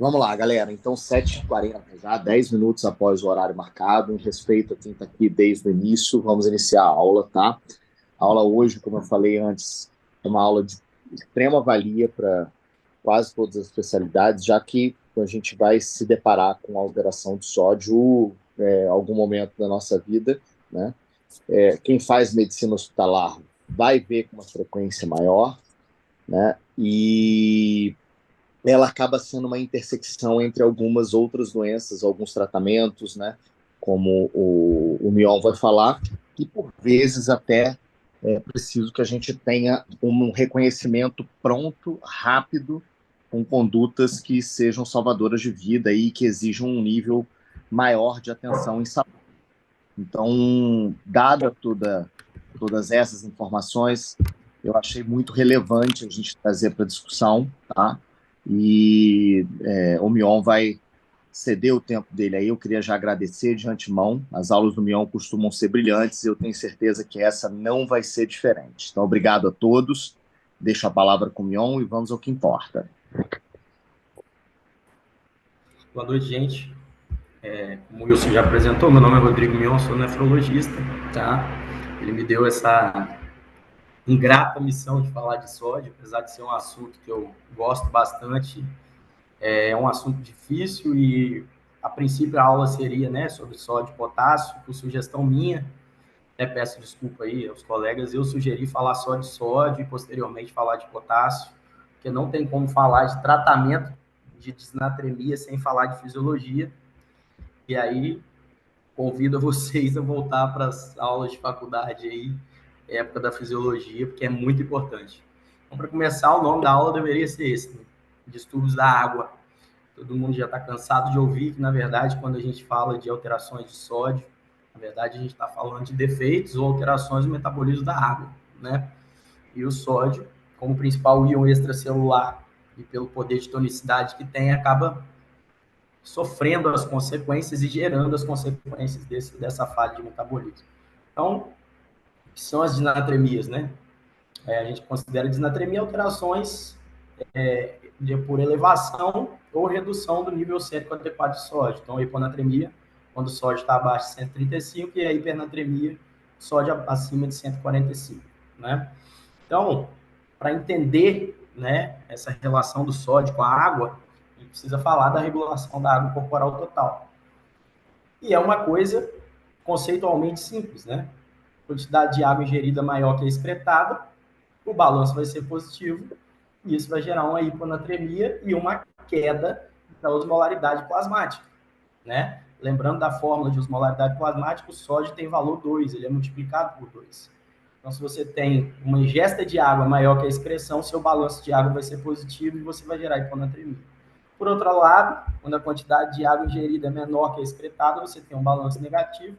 Vamos lá, galera. Então, 7h40 já, 10 minutos após o horário marcado. Em respeito a quem está aqui desde o início, vamos iniciar a aula, tá? A aula hoje, como eu falei antes, é uma aula de extrema valia para quase todas as especialidades, já que a gente vai se deparar com a alteração de sódio em algum momento da nossa vida, né? Quem faz medicina hospitalar vai ver com uma frequência maior, né? E ela acaba sendo uma intersecção entre algumas outras doenças, alguns tratamentos, né? Como o Mion vai falar, e por vezes até é preciso que a gente tenha um reconhecimento pronto, rápido, com condutas que sejam salvadoras de vida e que exijam um nível maior de atenção em saúde. Então, dada todas essas informações, eu achei muito relevante a gente trazer para a discussão, tá? E o Mion vai ceder o tempo dele aí. Eu queria já agradecer de antemão. As aulas do Mion costumam ser brilhantes e eu tenho certeza que essa não vai ser diferente. Então, obrigado a todos. Deixo a palavra com o Mion e vamos ao que importa. Boa noite, gente. Como o Wilson já apresentou, meu nome é Rodrigo Mion, sou nefrologista, tá? Ele me deu essa ingrata missão de falar de sódio, apesar de ser um assunto que eu gosto bastante. É um assunto difícil e, a princípio, a aula seria, né, sobre sódio e potássio, por sugestão minha. Até peço desculpa aí aos colegas, eu sugeri falar só de sódio e, posteriormente, falar de potássio, porque não tem como falar de tratamento de disnatremia sem falar de fisiologia. E aí, convido vocês a voltar para as aulas de faculdade aí, época da fisiologia, porque é muito importante. Então, para começar, o nome da aula deveria ser esse, né? Distúrbios da água. Todo mundo já está cansado de ouvir que, na verdade, quando a gente fala de alterações de sódio, na verdade, a gente está falando de defeitos ou alterações no metabolismo da água, né? E o sódio, como principal íon extracelular e pelo poder de tonicidade que tem, acaba sofrendo as consequências e gerando as consequências dessa falha de metabolismo. Então, o que são as disnatremias, né? A gente considera disnatremia alterações por elevação ou redução do nível sérico adequado de sódio. Então, a hiponatremia, quando o sódio está abaixo de 135, e a hipernatremia, sódio acima de 145, né? Então, para entender, né, essa relação do sódio com a água, a gente precisa falar da regulação da água corporal total. E é uma coisa conceitualmente simples, né? Quantidade de água ingerida maior que a excretada, o balanço vai ser positivo, e isso vai gerar uma hiponatremia e uma queda da osmolaridade plasmática, né? Lembrando da fórmula de osmolaridade plasmática, o sódio tem valor 2, ele é multiplicado por 2. Então, se você tem uma ingesta de água maior que a excreção, seu balanço de água vai ser positivo e você vai gerar hiponatremia. Por outro lado, quando a quantidade de água ingerida é menor que a excretada, você tem um balanço negativo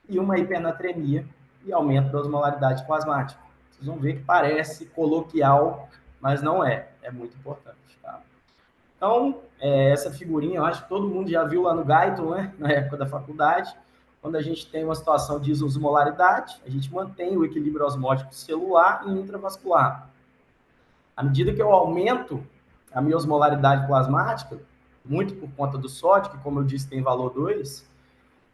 e uma hipernatremia e aumento da osmolaridade plasmática. Vocês vão ver que parece coloquial, mas não é. É muito importante, tá? Então, essa figurinha, eu acho que todo mundo já viu lá no Guyton, né? Na época da faculdade, quando a gente tem uma situação de isosmolaridade, a gente mantém o equilíbrio osmótico celular e intravascular. À medida que eu aumento a minha osmolaridade plasmática, muito por conta do sódio, que, como eu disse, tem valor 2,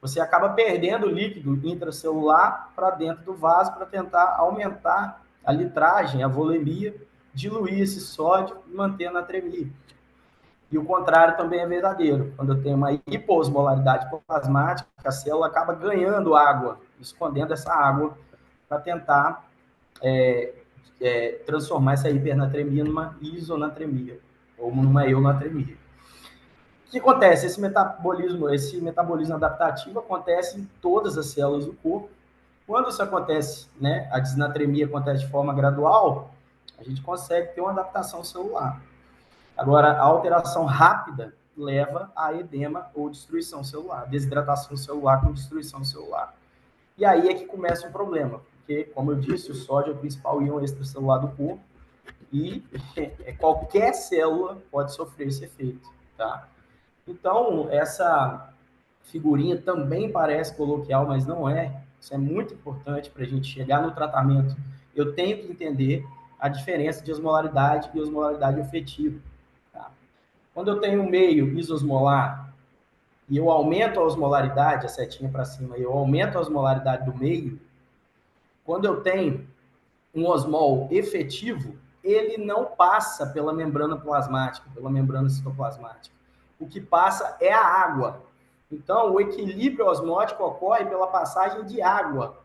você acaba perdendo o líquido intracelular para dentro do vaso para tentar aumentar a litragem, a volemia, diluir esse sódio e manter a natremia. E o contrário também é verdadeiro. Quando eu tenho uma hiposmolaridade plasmática, a célula acaba ganhando água, escondendo essa água para tentar transformar essa hipernatremia numa isonatremia ou numa eunatremia. O que acontece? Esse metabolismo adaptativo acontece em todas as células do corpo. Quando isso acontece, né, a disnatremia acontece de forma gradual, a gente consegue ter uma adaptação celular. Agora, a alteração rápida leva a edema ou destruição celular, desidratação celular com destruição celular. E aí é que começa o problema, porque, como eu disse, o sódio é o principal íon extracelular do corpo e qualquer célula pode sofrer esse efeito, tá? Então, essa figurinha também parece coloquial, mas não é. Isso é muito importante para a gente chegar no tratamento. Eu tenho que entender a diferença de osmolaridade e osmolaridade efetiva. Tá? Quando eu tenho um meio isosmolar e eu aumento a osmolaridade, a setinha para cima, eu aumento a osmolaridade do meio, quando eu tenho um osmol efetivo, ele não passa pela membrana plasmática, pela membrana citoplasmática. O que passa é a água. Então, o equilíbrio osmótico ocorre pela passagem de água.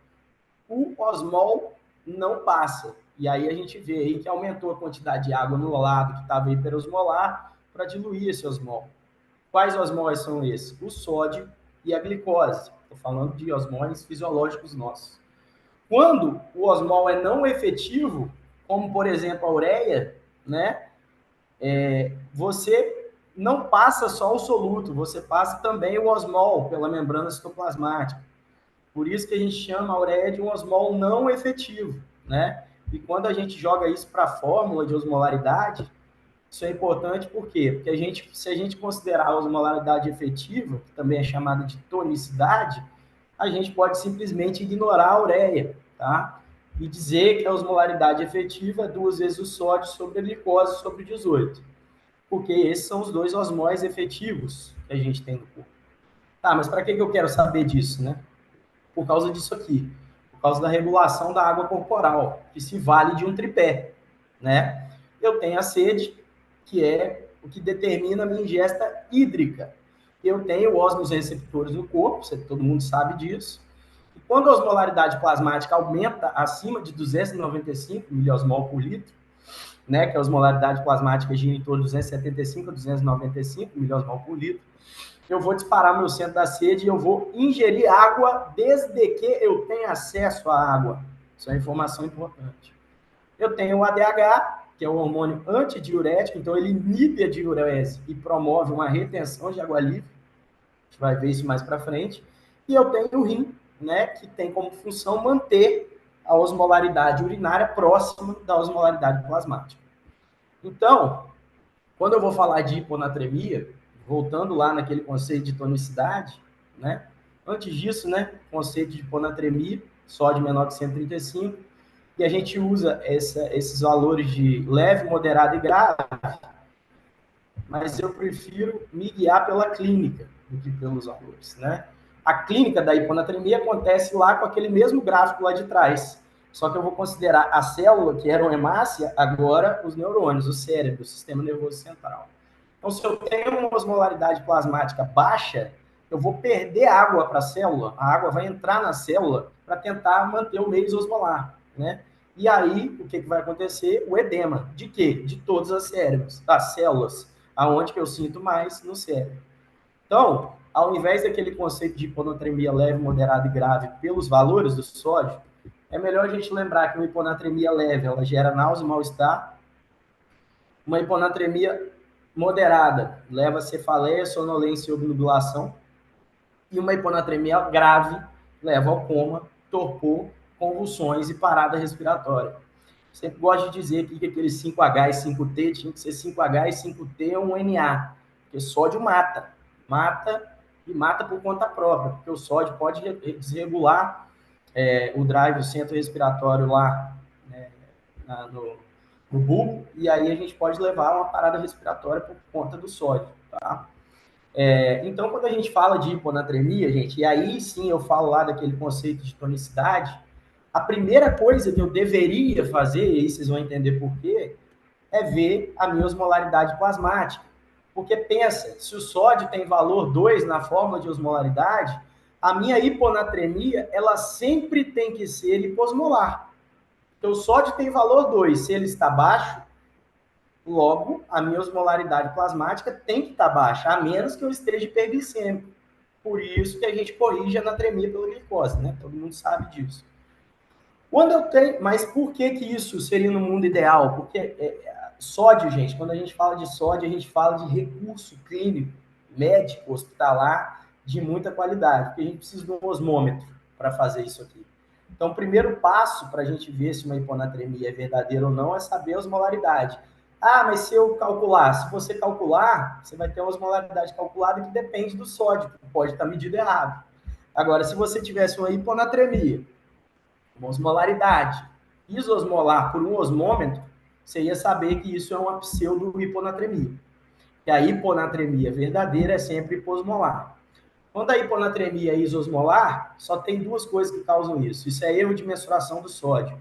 O osmol não passa. E aí a gente vê aí que aumentou a quantidade de água no lado que estava hiperosmolar para diluir esse osmol. Quais osmóis são esses? O sódio e a glicose. Estou falando de osmóis fisiológicos nossos. Quando o osmol é não efetivo, como por exemplo a ureia, né? Você não passa só o soluto, você passa também o osmol pela membrana citoplasmática. Por isso que a gente chama a ureia de um osmol não efetivo, né? E quando a gente joga isso para a fórmula de osmolaridade, isso é importante por quê? Porque se a gente considerar a osmolaridade efetiva, que também é chamada de tonicidade, a gente pode simplesmente ignorar a ureia, tá? E dizer que a osmolaridade efetiva é 2 vezes o sódio sobre a glicose sobre 18. Porque esses são os dois osmóis efetivos que a gente tem no corpo. Tá, mas para que eu quero saber disso, né? Por causa disso aqui. Por causa da regulação da água corporal, que se vale de um tripé, né? Eu tenho a sede, que é o que determina a minha ingesta hídrica. Eu tenho osmos receptores no corpo, todo mundo sabe disso. E quando a osmolaridade plasmática aumenta acima de 295 miliosmol por litro, né, que a osmolaridade plasmática gira em torno de 275 a 295 miliosmol por litro, eu vou disparar meu centro da sede e eu vou ingerir água desde que eu tenha acesso à água. Isso é uma informação importante. Eu tenho o ADH, que é o hormônio antidiurético, então ele inibe a diurese e promove uma retenção de água livre. A gente vai ver isso mais para frente. E eu tenho o rim, né, que tem como função manter a osmolaridade urinária próxima da osmolaridade plasmática. Então, quando eu vou falar de hiponatremia, voltando lá naquele conceito de tonicidade, né? Antes disso, né, conceito de hiponatremia, sódio menor que 135, e a gente usa esses valores de leve, moderado e grave, mas eu prefiro me guiar pela clínica do que pelos valores, né? A clínica da hiponatremia acontece lá com aquele mesmo gráfico lá de trás, só que eu vou considerar a célula, que era uma hemácia, agora os neurônios, o cérebro, o sistema nervoso central. Então, se eu tenho uma osmolaridade plasmática baixa, eu vou perder água para a célula, a água vai entrar na célula para tentar manter o meio osmolar, né? E aí, o que vai acontecer? O edema. De quê? De todas as células, aonde que eu sinto mais? No cérebro. Então, ao invés daquele conceito de hiponatremia leve, moderada e grave pelos valores do sódio, é melhor a gente lembrar que uma hiponatremia leve, ela gera náusea e mal-estar. Uma hiponatremia moderada leva a cefaleia, sonolência e obnubilação. E uma hiponatremia grave leva ao coma, torpor, convulsões e parada respiratória. Sempre gosto de dizer aqui que aqueles 5H e 5T tinha que ser 5H e 5T ou um NA, porque sódio mata. Mata e mata por conta própria, porque o sódio pode desregular o drive, o centro respiratório lá no bulbo, e aí a gente pode levar a uma parada respiratória por conta do sódio, tá? Então, quando a gente fala de hiponatremia, gente, e aí sim eu falo lá daquele conceito de tonicidade, a primeira coisa que eu deveria fazer, e aí vocês vão entender por quê, é ver a minha osmolaridade plasmática. Porque pensa, se o sódio tem valor 2 na fórmula de osmolaridade, a minha hiponatremia, ela sempre tem que ser hiposmolar. Então, o sódio tem valor 2, se ele está baixo, logo, a minha osmolaridade plasmática tem que estar baixa, a menos que eu esteja hiperglicêmico. Por isso que a gente corrige a anatremia pela glicose, né? Todo mundo sabe disso. Quando eu tenho... Mas por que isso seria no mundo ideal? Porque sódio, gente, quando a gente fala de sódio, a gente fala de recurso clínico, médico, hospitalar, de muita qualidade, porque a gente precisa de um osmômetro para fazer isso aqui. Então, o primeiro passo para a gente ver se uma hiponatremia é verdadeira ou não é saber a osmolaridade. Ah, mas se eu calcular, se você calcular, você vai ter uma osmolaridade calculada que depende do sódio, que pode estar medido errado. Agora, se você tivesse uma hiponatremia, uma osmolaridade isosmolar por um osmômetro, você ia saber que isso é uma pseudo-hiponatremia. que a hiponatremia verdadeira é sempre hiposmolar. Quando a hiponatremia é isosmolar, só tem duas coisas que causam isso. Isso é erro de mensuração do sódio.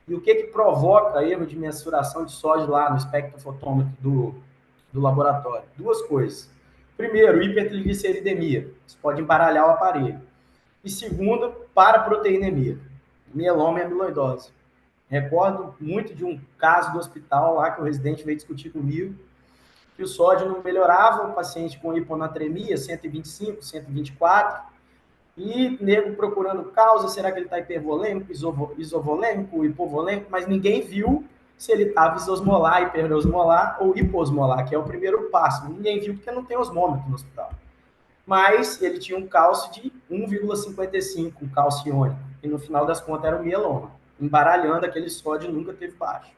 E o que provoca erro de mensuração de sódio lá no espectrofotômetro do laboratório? Duas coisas. Primeiro, hipertrigliceridemia. Isso pode embaralhar o aparelho. E segundo, paraproteinemia, mieloma e amiloidose. Recordo muito de um caso do hospital lá que o residente veio discutir comigo, que o sódio não melhorava, o paciente com hiponatremia, 125, 124, e nego procurando causa, será que ele está hipervolêmico, isovolêmico, hipovolêmico, mas ninguém viu se ele estava isosmolar, hiperosmolar ou hiposmolar, que é o primeiro passo. Ninguém viu porque não tem osmômetro no hospital. Mas ele tinha um cálcio de 1,55, um cálcio iônico, e no final das contas era o mieloma, embaralhando aquele sódio nunca teve baixo.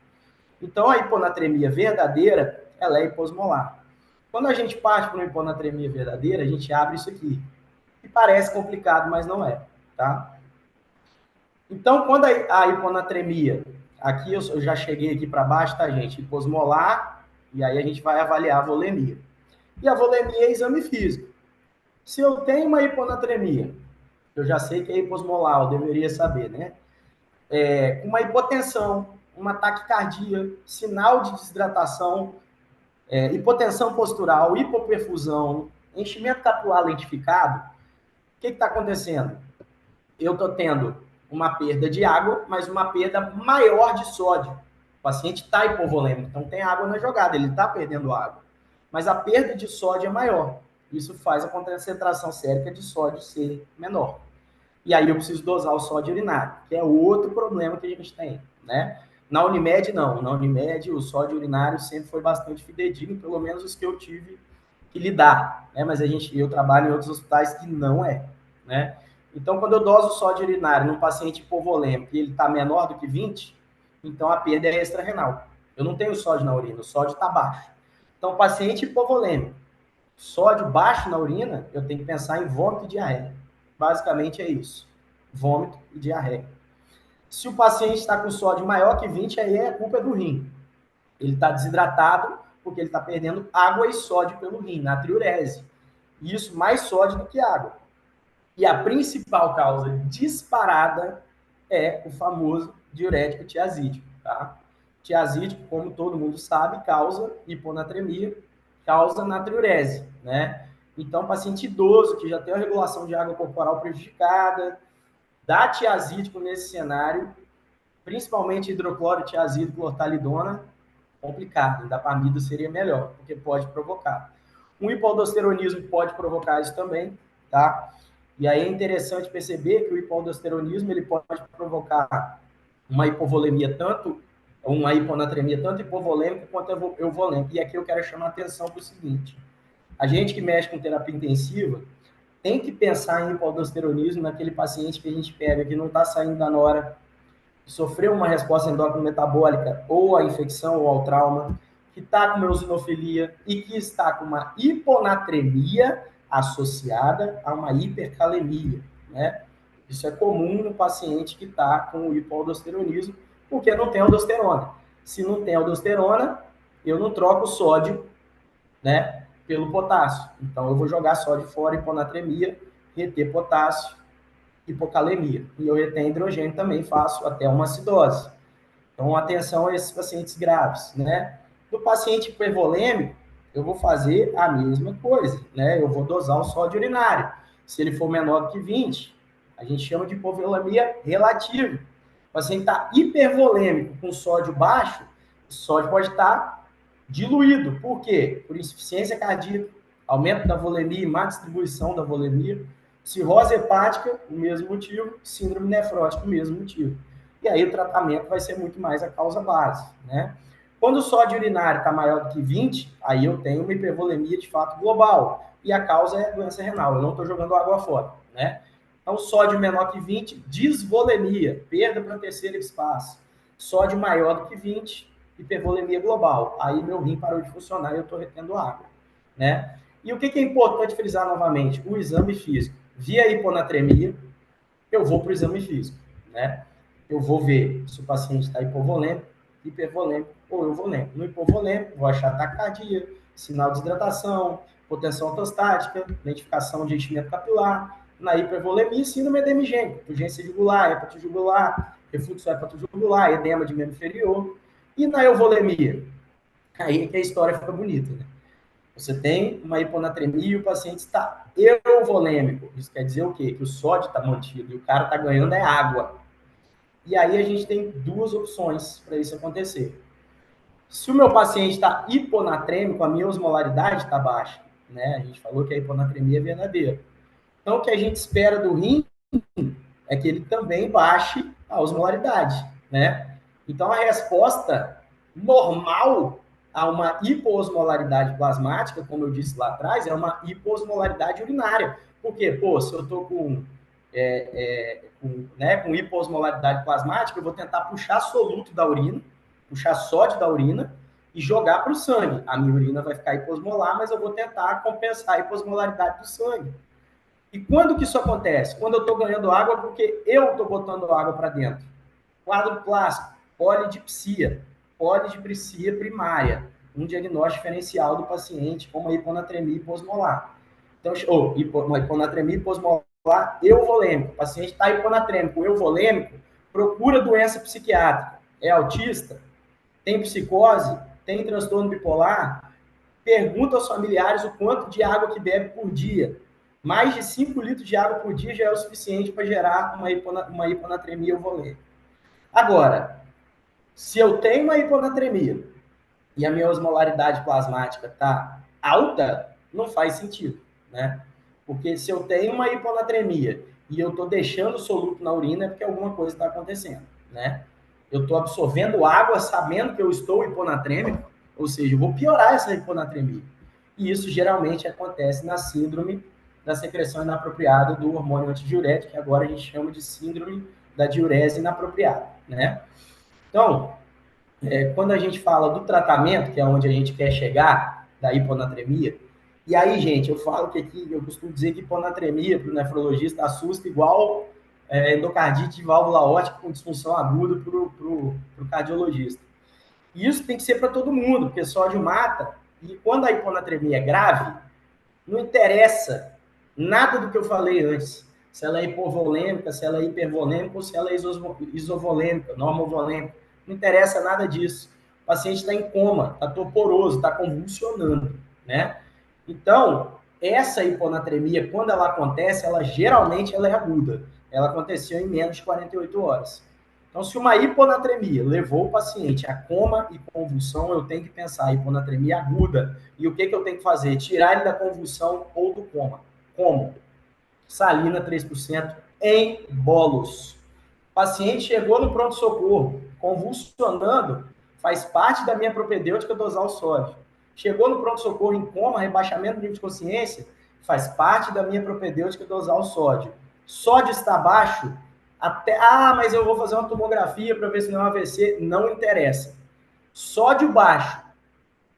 Então, a hiponatremia verdadeira, ela é hiposmolar. Quando a gente parte para uma hiponatremia verdadeira, a gente abre isso aqui, que parece complicado, mas não é, tá? Então, quando a hiponatremia, aqui eu já cheguei aqui para baixo, tá, gente? Hiposmolar, e aí a gente vai avaliar a volemia. E a volemia é exame físico. Se eu tenho uma hiponatremia, eu já sei que é hiposmolar, eu deveria saber, né? Uma hipotensão, uma taquicardia, sinal de desidratação, hipotensão postural, hipoperfusão, enchimento capilar lentificado, o que está acontecendo? Eu estou tendo uma perda de água, mas uma perda maior de sódio. O paciente está hipovolêmico, então tem água na jogada, ele está perdendo água. Mas a perda de sódio é maior. Isso faz a concentração sérica de sódio ser menor. E aí eu preciso dosar o sódio urinário, que é outro problema que a gente tem, né? Na Unimed, não. Na Unimed, o sódio urinário sempre foi bastante fidedigno, pelo menos os que eu tive que lidar, né? Mas eu trabalho em outros hospitais que não é, né? Então, quando eu doso o sódio urinário num paciente hipovolêmico e ele está menor do que 20, então a perda é extra-renal. Eu não tenho sódio na urina, o sódio está baixo. Então, paciente hipovolêmico, sódio baixo na urina, eu tenho que pensar em vômito e diarreia. Basicamente é isso. Vômito e diarreia. Se o paciente está com sódio maior que 20, aí a culpa é do rim. Ele está desidratado porque ele está perdendo água e sódio pelo rim, natriurese. Isso mais sódio do que água. E a principal causa disparada é o famoso diurético tiazídico, tá? Tiazídico, como todo mundo sabe, causa hiponatremia, causa natriurese, né? Então, paciente idoso que já tem a regulação de água corporal prejudicada, dá tiazídico nesse cenário, principalmente hidrocloro, tiazídico, clortalidona, complicado. Indapamida seria melhor, porque pode provocar. Um hipoaldosteronismo pode provocar isso também, tá? E aí é interessante perceber que o hipoaldosteronismo ele pode provocar uma hipovolemia uma hiponatremia tanto hipovolêmica quanto euvolêmica. E aqui eu quero chamar a atenção para o seguinte: a gente que mexe com terapia intensiva tem que pensar em hipoaldosteronismo naquele paciente que a gente pega que não está saindo da nora, que sofreu uma resposta endócrina metabólica ou à infecção ou ao trauma, que está com eosinofilia e que está com uma hiponatremia associada a uma hipercalemia, né? Isso é comum no paciente que está com hipoaldosteronismo, porque não tem aldosterona. Se não tem aldosterona, eu não troco o sódio, né, pelo potássio. Então, eu vou jogar sódio fora, hiponatremia, reter potássio, hipocalemia. E eu retenho hidrogênio também, faço até uma acidose. Então, atenção a esses pacientes graves, né? No paciente hipervolêmico, eu vou fazer a mesma coisa, né? Eu vou dosar o sódio urinário. Se ele for menor do que 20, a gente chama de hipovolemia relativa. O paciente está hipervolêmico com sódio baixo, o sódio pode estar diluído. Por quê? Por insuficiência cardíaca, aumento da volemia e má distribuição da volemia. Cirrose hepática, o mesmo motivo. Síndrome nefrótica, o mesmo motivo. E aí o tratamento vai ser muito mais a causa base, né? Quando o sódio urinário está maior do que 20, aí eu tenho uma hipervolemia de fato global. E a causa é doença renal, eu não estou jogando água fora, né? Então, sódio menor que 20, disvolemia, perda para o terceiro espaço. Sódio maior do que 20, hipervolemia global. Aí meu rim parou de funcionar e eu estou retendo água, né? E o que é importante frisar novamente? O exame físico. Via hiponatremia, eu vou para o exame físico, né? Eu vou ver se o paciente está hipovolêmico, hipervolêmico ou euvolêmico. No hipovolêmico, vou achar taquicardia, sinal de desidratação, potência ortostática, identificação de enchimento capilar. Na hipervolemia, síndrome edemigênica, urgência jugular, hepatite jugular, refluxo hepatojugular, edema de membro inferior. E na euvolemia? Aí que a história fica bonita, né? Você tem uma hiponatremia e o paciente está euvolêmico. Isso quer dizer o quê? Que o sódio está mantido e o cara está ganhando é água. E aí a gente tem duas opções para isso acontecer. Se o meu paciente está hiponatrêmico, a minha osmolaridade está baixa, né? A gente falou que a hiponatremia é verdadeira. Então, o que a gente espera do rim é que ele também baixe a osmolaridade, né? Então, a resposta normal a uma hipoosmolaridade plasmática, como eu disse lá atrás, é uma hipoosmolaridade urinária. Por quê? Pô, se eu estou com hipoosmolaridade plasmática, eu vou tentar puxar soluto da urina, puxar sódio da urina e jogar para o sangue. A minha urina vai ficar hiposmolar, mas eu vou tentar compensar a hiposmolaridade do sangue. E quando que isso acontece? Quando eu estou ganhando água porque eu estou botando água para dentro. Quadro clássico, polidipsia primária, um diagnóstico diferencial do paciente com uma hiponatremia hiposmolar. Então, uma hiponatremia hiposmolar euvolêmico. O paciente está hiponatrêmico, euvolêmico, procura doença psiquiátrica. É autista? Tem psicose? Tem transtorno bipolar? Pergunta aos familiares o quanto de água que bebe por dia. Mais de 5 litros de água por dia já é o suficiente para gerar uma hiponatremia euvolêmica. Agora, se eu tenho uma hiponatremia e a minha osmolaridade plasmática está alta, não faz sentido, né? Porque se eu tenho uma hiponatremia e eu estou deixando soluto na urina, é porque alguma coisa está acontecendo, né? Eu estou absorvendo água sabendo que eu estou hiponatrêmico, ou seja, eu vou piorar essa hiponatremia. E isso geralmente acontece na síndrome da secreção inapropriada do hormônio antidiurético, que agora a gente chama de síndrome da diurese inapropriada, né? Então, quando a gente fala do tratamento, que é onde a gente quer chegar, da hiponatremia, e aí, gente, eu falo que aqui, eu costumo dizer que hiponatremia para o nefrologista assusta igual endocardite de válvula ótica com disfunção aguda para o cardiologista. E isso tem que ser para todo mundo, porque sódio mata, e quando a hiponatremia é grave, não interessa nada do que eu falei antes, se ela é hipovolêmica, se ela é hipervolêmica ou se ela é isovolêmica, normovolêmica. Não interessa nada disso. O paciente está em coma, está torporoso, está convulsionando, né? Então, essa hiponatremia, quando ela acontece, geralmente ela é aguda. Ela aconteceu em menos de 48 horas. Então, se uma hiponatremia levou o paciente a coma e convulsão, eu tenho que pensar em hiponatremia aguda. E o que eu tenho que fazer? Tirar ele da convulsão ou do coma. Como? Salina 3% em bolos. O paciente chegou no pronto-socorro, convulsionando, faz parte da minha propedêutica dosar o sódio. Chegou no pronto-socorro em coma, rebaixamento do nível de consciência, faz parte da minha propedêutica dosar o sódio. Sódio está baixo, mas eu vou fazer uma tomografia para ver se não é um AVC. Não interessa. Sódio baixo,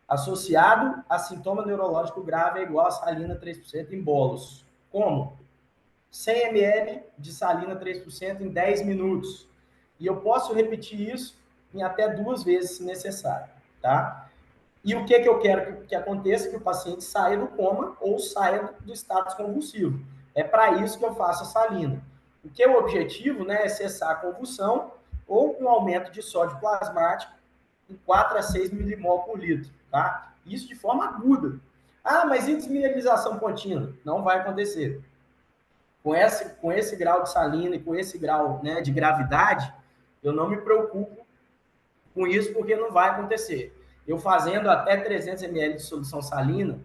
associado a sintoma neurológico grave, é igual a salina 3% em bolos. Como? 100 ml de salina 3% em 10 minutos. E eu posso repetir isso em até 2 vezes, se necessário, tá? E o que eu quero que aconteça? Que o paciente saia do coma ou saia do status convulsivo. É para isso que eu faço a salina. Porque o objetivo, né, é cessar a convulsão ou um aumento de sódio plasmático em 4 a 6 milimol por litro, tá? Isso de forma aguda. Ah, mas e desmineralização contínua? Não vai acontecer. Com esse grau de salina e com esse grau, né, de gravidade, eu não me preocupo com isso porque não vai acontecer. Eu fazendo até 300 ml de solução salina,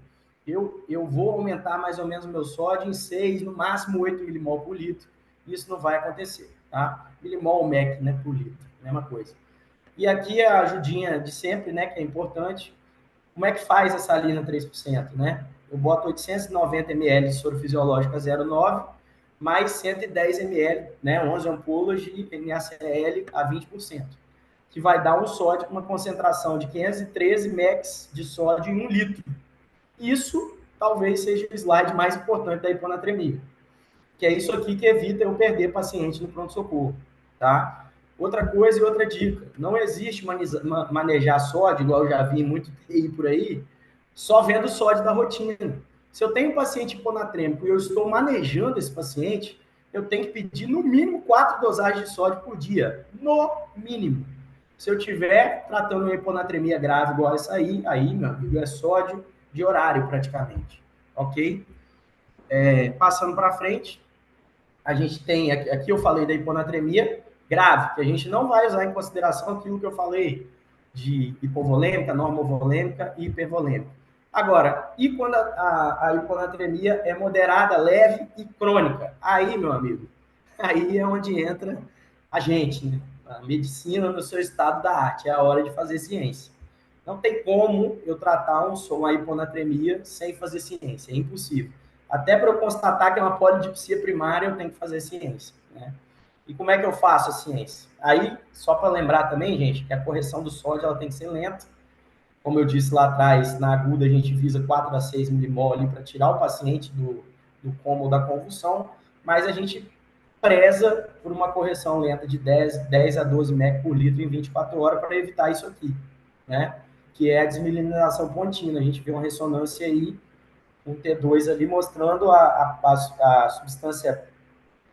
eu vou aumentar mais ou menos o meu sódio em 6, no máximo 8 milimol por litro. Isso não vai acontecer, tá? Milimol ou MEC, né, por litro, mesma coisa. E aqui a ajudinha de sempre, né, que é importante. Como é que faz a salina 3%, né? Eu boto 890 ml de soro fisiológica 0,9 mais 110 ml, né, 11 ampolas de NaCl a 20%, que vai dar um sódio com uma concentração de 513 mEq de sódio em 1 litro. Isso talvez seja o slide mais importante da hiponatremia, que é isso aqui que evita eu perder paciente no pronto-socorro, tá? Outra coisa e outra dica, não existe manejar sódio, igual eu já vi muito TI por aí, só vendo o sódio da rotina. Se eu tenho um paciente hiponatrêmico e eu estou manejando esse paciente, eu tenho que pedir no mínimo 4 dosagens de sódio por dia, no mínimo. Se eu estiver tratando uma hiponatremia grave igual essa aí, meu amigo, é sódio de horário praticamente, ok? Passando para frente, a gente tem, aqui eu falei da hiponatremia grave, que a gente não vai usar em consideração aquilo que eu falei de hipovolêmica, normovolêmica e hipervolêmica. Agora, e quando a hiponatremia é moderada, leve e crônica? Aí, meu amigo, aí é onde entra a gente, né? A medicina no seu estado da arte, é a hora de fazer ciência. Não tem como eu tratar uma hiponatremia sem fazer ciência, é impossível. Até para eu constatar que é uma polidipsia primária, eu tenho que fazer ciência, né? E como é que eu faço a ciência? Aí, só para lembrar também, gente, que a correção do sódio ela tem que ser lenta. Como eu disse lá atrás, na aguda a gente visa 4 a 6 milimol ali para tirar o paciente do coma ou da convulsão, mas a gente preza por uma correção lenta de 10 a 12 mEq por litro em 24 horas para evitar isso aqui, né? Que é a desmielinização pontina. A gente vê uma ressonância aí, um T2 ali mostrando a substância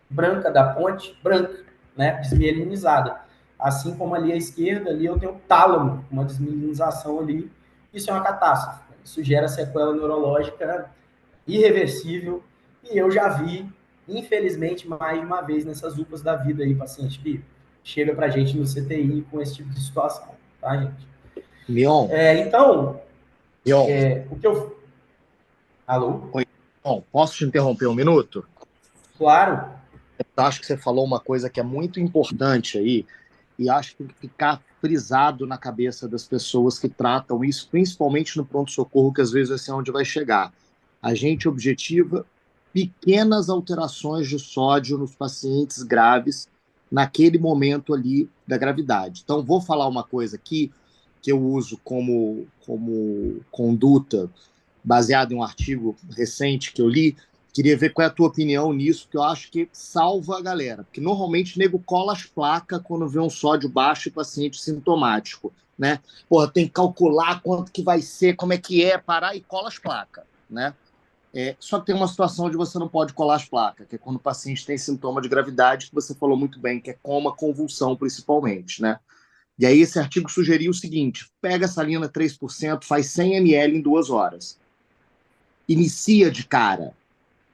branca da ponte, branca, né? Desmielinizada. Assim como ali à esquerda, ali eu tenho tálamo, uma desmielinização ali. Isso é uma catástrofe. Isso gera sequela neurológica irreversível. E eu já vi, infelizmente, mais de uma vez nessas UPAs da vida aí, paciente que chega pra gente no CTI com esse tipo de situação, tá, gente? Mion, Então, Mion, o que eu... Alô? oi, Mion, posso te interromper um minuto? Claro. Eu acho que você falou uma coisa que é muito importante aí, e acho que tem que ficar frisado na cabeça das pessoas que tratam isso, principalmente no pronto-socorro, que às vezes esse é onde vai chegar. A gente objetiva pequenas alterações de sódio nos pacientes graves naquele momento ali da gravidade. Então, vou falar uma coisa aqui que eu uso como conduta, baseado em um artigo recente que eu li. Queria ver qual é a tua opinião nisso, que eu acho que salva a galera. Porque normalmente o nego cola as placas quando vê um sódio baixo e paciente sintomático, né? Porra, tem que calcular quanto que vai ser, como é que é, parar e cola as placas, né? Só que tem uma situação onde você não pode colar as placas, que é quando o paciente tem sintoma de gravidade, que você falou muito bem, que é coma, convulsão, principalmente, né? E aí esse artigo sugeriu o seguinte: pega essa salina 3%, faz 100 ml em 2 horas. Inicia de cara.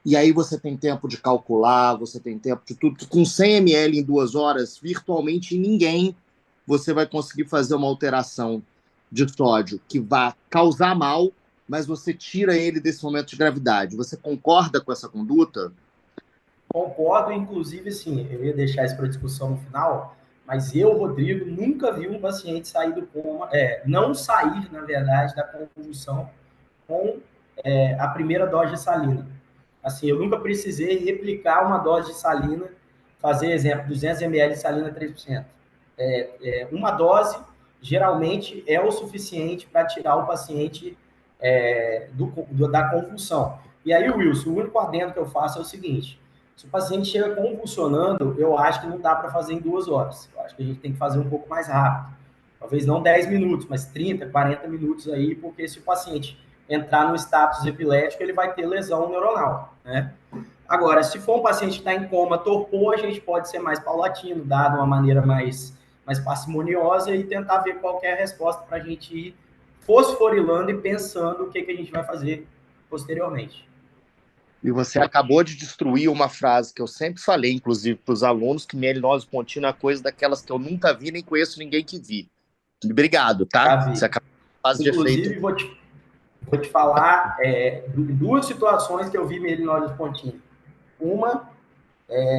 E aí você tem tempo de calcular, você tem tempo de tudo. Com 100 ml em 2 horas, virtualmente ninguém você vai conseguir fazer uma alteração de sódio que vá causar mal, mas você tira ele desse momento de gravidade. Você concorda com essa conduta? Concordo, inclusive, sim, eu ia deixar isso para discussão no final, mas eu, Rodrigo, nunca vi um paciente sair do coma, não sair, na verdade, da convulsão com a primeira dose de salina. Assim, eu nunca precisei replicar uma dose de salina, fazer, exemplo, 200 ml de salina 3%. Uma dose, geralmente, é o suficiente para tirar o paciente da convulsão. E aí, Wilson, o único adendo que eu faço é o seguinte: se o paciente chega convulsionando, eu acho que não dá para fazer em 2 horas. Eu acho que a gente tem que fazer um pouco mais rápido. Talvez não 10 minutos, mas 30, 40 minutos aí, porque se o paciente entrar no status epilético, ele vai ter lesão neuronal, né? Agora, se for um paciente que está em coma, torpor, a gente pode ser mais paulatino, dar de uma maneira mais parcimoniosa e tentar ver qual é a resposta para a gente ir fosforilando e pensando o que a gente vai fazer posteriormente. E você acabou de destruir uma frase que eu sempre falei, inclusive para os alunos, que mielinose pontina é coisa daquelas que eu nunca vi, nem conheço ninguém que vi. Obrigado, tá? Já vi. Você acabou de fazer de efeito. Inclusive, vou te falar duas situações que eu vi mielinose pontina. Uma,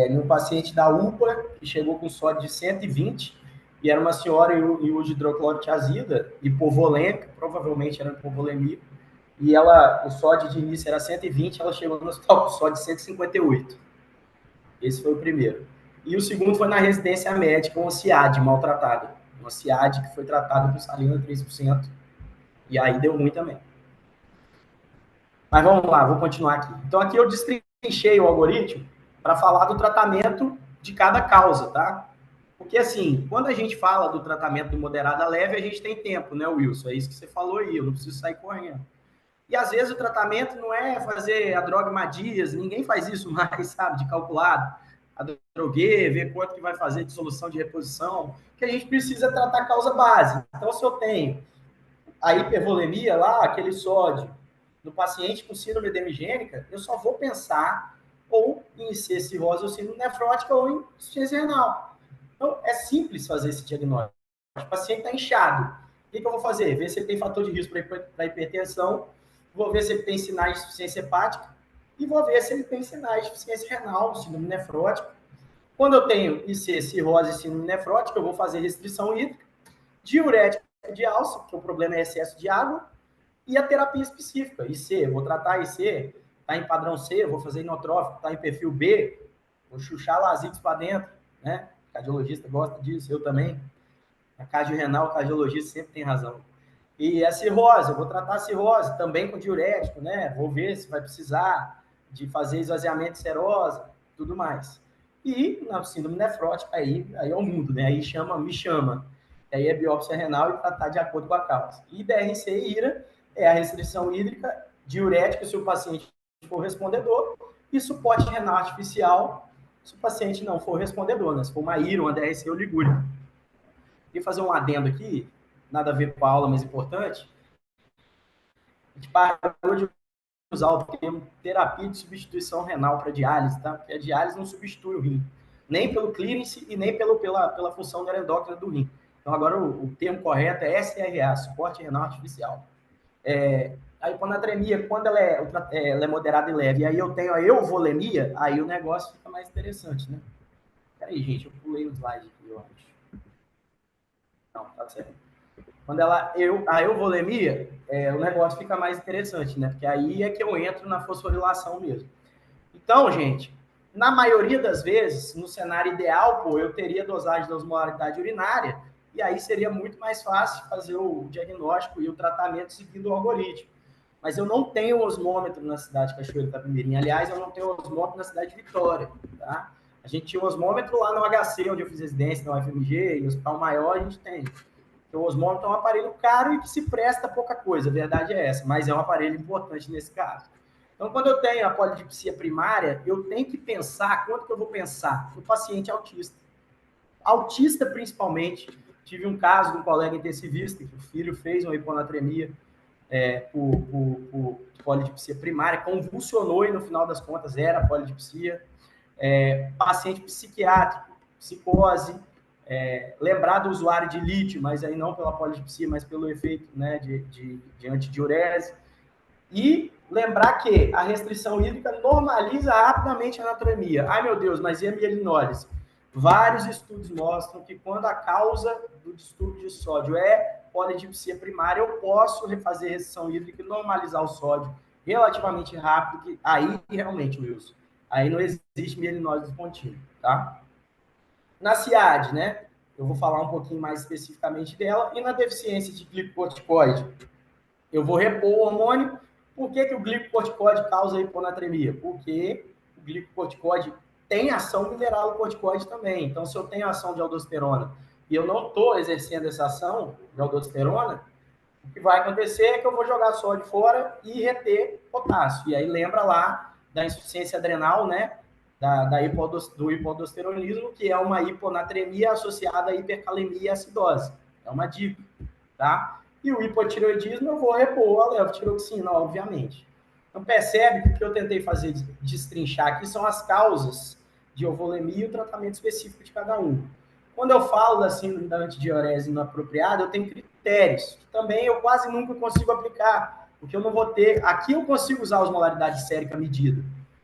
num paciente da UPA, que chegou com sódio de 120, e era uma senhora em uso de hidroclorotiazida, hipovolêmica, provavelmente era hipovolemia, e o sódio de início era 120, ela chegou no hospital com sódio de 158. Esse foi o primeiro. E o segundo foi na residência médica, uma CIAD maltratada. Uma CIAD que foi tratada com salina 3%, e aí deu ruim também. Mas vamos lá, vou continuar aqui. Então aqui eu destrinchei o algoritmo para falar do tratamento de cada causa, tá? Porque, assim, quando a gente fala do tratamento do moderado a leve, a gente tem tempo, né, Wilson? É isso que você falou aí, eu não preciso sair correndo. E, às vezes, o tratamento não é fazer a droga Madias, ninguém faz isso mais, sabe, de calculado. A droguê, ver quanto que vai fazer de solução de reposição, que a gente precisa tratar a causa base. Então, se eu tenho a hipervolemia lá, aquele sódio, no paciente com síndrome edemigênica, eu só vou pensar ou em cirrose ou síndrome nefrótica ou em insuficiência renal. Então, é simples fazer esse diagnóstico. O paciente está inchado. O que eu vou fazer? Ver se ele tem fator de risco para hipertensão, vou ver se ele tem sinais de insuficiência hepática e vou ver se ele tem sinais de insuficiência renal, síndrome nefrótica. Quando eu tenho IC, cirrose e síndrome nefrótica, eu vou fazer restrição hídrica, diurético de alça, que o problema é excesso de água, e a terapia específica. IC, vou tratar IC, está em padrão C, vou fazer inotrófico, está em perfil B, vou chuchar lasix para dentro, né? O cardiologista gosta disso, eu também. A cardiorrenal, o cardiologista sempre tem razão. E a cirrose, eu vou tratar a cirrose também com diurético, né? Vou ver se vai precisar de fazer esvaziamento de serosa, tudo mais. E na síndrome nefrótica, aí é o mundo, né? Aí me chama. Aí é biópsia renal e tratar de acordo com a causa. E DRC e IRA é a restrição hídrica, diurético se o paciente for respondedor, e suporte renal artificial se o paciente não for respondedor, né? Se for uma IRA, uma DRC ou ligúrica. Queria fazer um adendo aqui, nada a ver com a aula, mas importante. A gente parou de usar o termo terapia de substituição renal para diálise, tá? Porque a diálise não substitui o rim, nem pelo clearance e nem pela função neuroendócrina do rim. Então, agora o termo correto é SRA, suporte renal artificial. A hiponatremia, quando ela é moderada e leve, e aí eu tenho a euvolemia, aí o negócio fica mais interessante, né? Peraí, gente, eu pulei o slide aqui, eu acho. Não, tá certo. Quando a euvolemia, o negócio fica mais interessante, né? Porque aí é que eu entro na fosforilação mesmo. Então, gente, na maioria das vezes, no cenário ideal, eu teria dosagem da osmolaridade urinária, e aí seria muito mais fácil fazer o diagnóstico e o tratamento seguindo o algoritmo. Mas eu não tenho osmômetro na cidade de Cachoeira da Primeirinha. Aliás, eu não tenho osmômetro na cidade de Vitória, tá? A gente tinha um osmômetro lá no HC, onde eu fiz residência, na UFMG, e no Hospital Maior a gente tem. O osmômetro é um aparelho caro e que se presta a pouca coisa, a verdade é essa, mas é um aparelho importante nesse caso. Então, quando eu tenho a polidipsia primária, eu tenho que pensar, quanto que eu vou pensar? No paciente autista. Autista, principalmente. Tive um caso de um colega intensivista, que o filho fez uma hiponatremia por polidipsia primária, convulsionou e, no final das contas, era polidipsia. Paciente psiquiátrico, psicose, lembrar do usuário de lítio, mas aí não pela polidipsia, mas pelo efeito, né, de antidiurese. E lembrar que a restrição hídrica normaliza rapidamente a anatremia. Ai, meu Deus, mas e a mielinólise? Vários estudos mostram que quando a causa do distúrbio de sódio é polidipsia primária, eu posso refazer restrição hídrica e normalizar o sódio relativamente rápido, que aí realmente, Wilson, aí não existe mielinólise contínua, tá? Na CIAD, né? Eu vou falar um pouquinho mais especificamente dela. E na deficiência de glicocorticoide, eu vou repor o hormônio. Por que o glicocorticoide causa hiponatremia? Porque o glicocorticoide tem ação mineralocorticoide também. Então, se eu tenho ação de aldosterona e eu não estou exercendo essa ação de aldosterona, o que vai acontecer é que eu vou jogar sódio fora e reter potássio. E aí lembra lá da insuficiência adrenal, né? Do hipoaldosteronismo, que é uma hiponatremia associada à hipercalemia e acidose. É uma dica, tá? E o hipotireoidismo eu vou repor a levotiroxina, obviamente. Então, percebe que o que eu tentei fazer destrinchar aqui são as causas de euvolemia e o tratamento específico de cada um. Quando eu falo da síndrome da antidiurese inapropriada, eu tenho critérios, que também eu quase nunca consigo aplicar, porque eu não vou ter... Aqui eu consigo usar a osmolaridade sérica medida.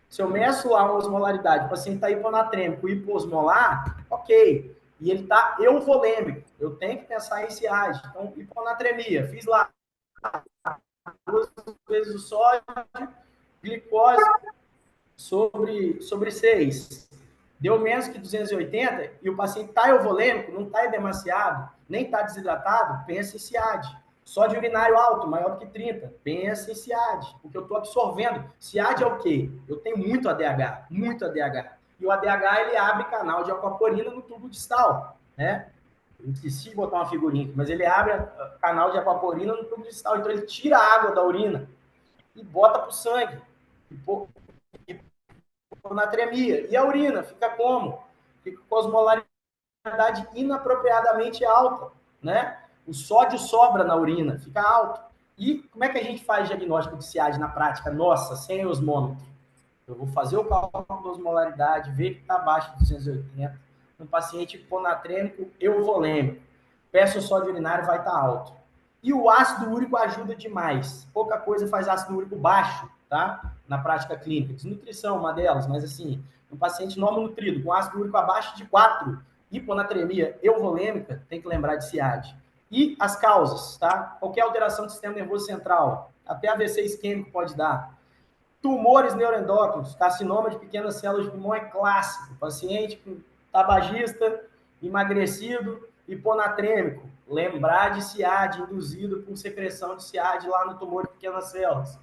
Se eu meço lá uma osmolaridade, o paciente está hiponatrêmico, hipoosmolar, ok. E ele está euvolêmico. Eu tenho que pensar em SIAD. Então, hiponatremia, fiz lá 2 vezes o sódio, glicose sobre 6. Deu menos que 280 e o paciente está euvolêmico, não está edemaciado, nem está desidratado, pensa em SIAD. Sódio urinário alto, maior do que 30, pensa em SIAD, porque eu estou absorvendo. SIAD é o quê? Eu tenho muito ADH, muito ADH. E o ADH, ele abre canal de aquaporina no tubo distal. né? Eu esqueci de botar uma figurinha aqui, mas ele abre canal de aquaporina no tubo distal. Então, ele tira a água da urina e bota para o sangue. E hiponatremia. E a urina fica como? Fica com osmolaridade inapropriadamente alta, né? O sódio sobra na urina, fica alto. E como é que a gente faz diagnóstico de SIAD na prática? Nossa, sem osmômetro. Eu vou fazer o cálculo da osmolaridade, ver que está abaixo de 280. No paciente hiponatrêmico euvolêmico. Peço o sódio urinário, vai estar alto. E o ácido úrico ajuda demais. Pouca coisa faz ácido úrico baixo, tá? Na prática clínica. Desnutrição, uma delas, mas assim, um paciente normonutrido, com ácido úrico abaixo de 4, hiponatremia euvolêmica, tem que lembrar de SIAD. E as causas, tá? Qualquer alteração do sistema nervoso central, até AVC isquêmico pode dar. Tumores neuroendócrinos, carcinoma de pequenas células de pulmão é clássico. Paciente com tabagista, emagrecido, hiponatrêmico. Lembrar de SIAD induzido por secreção de SIAD lá no tumor de pequenas células.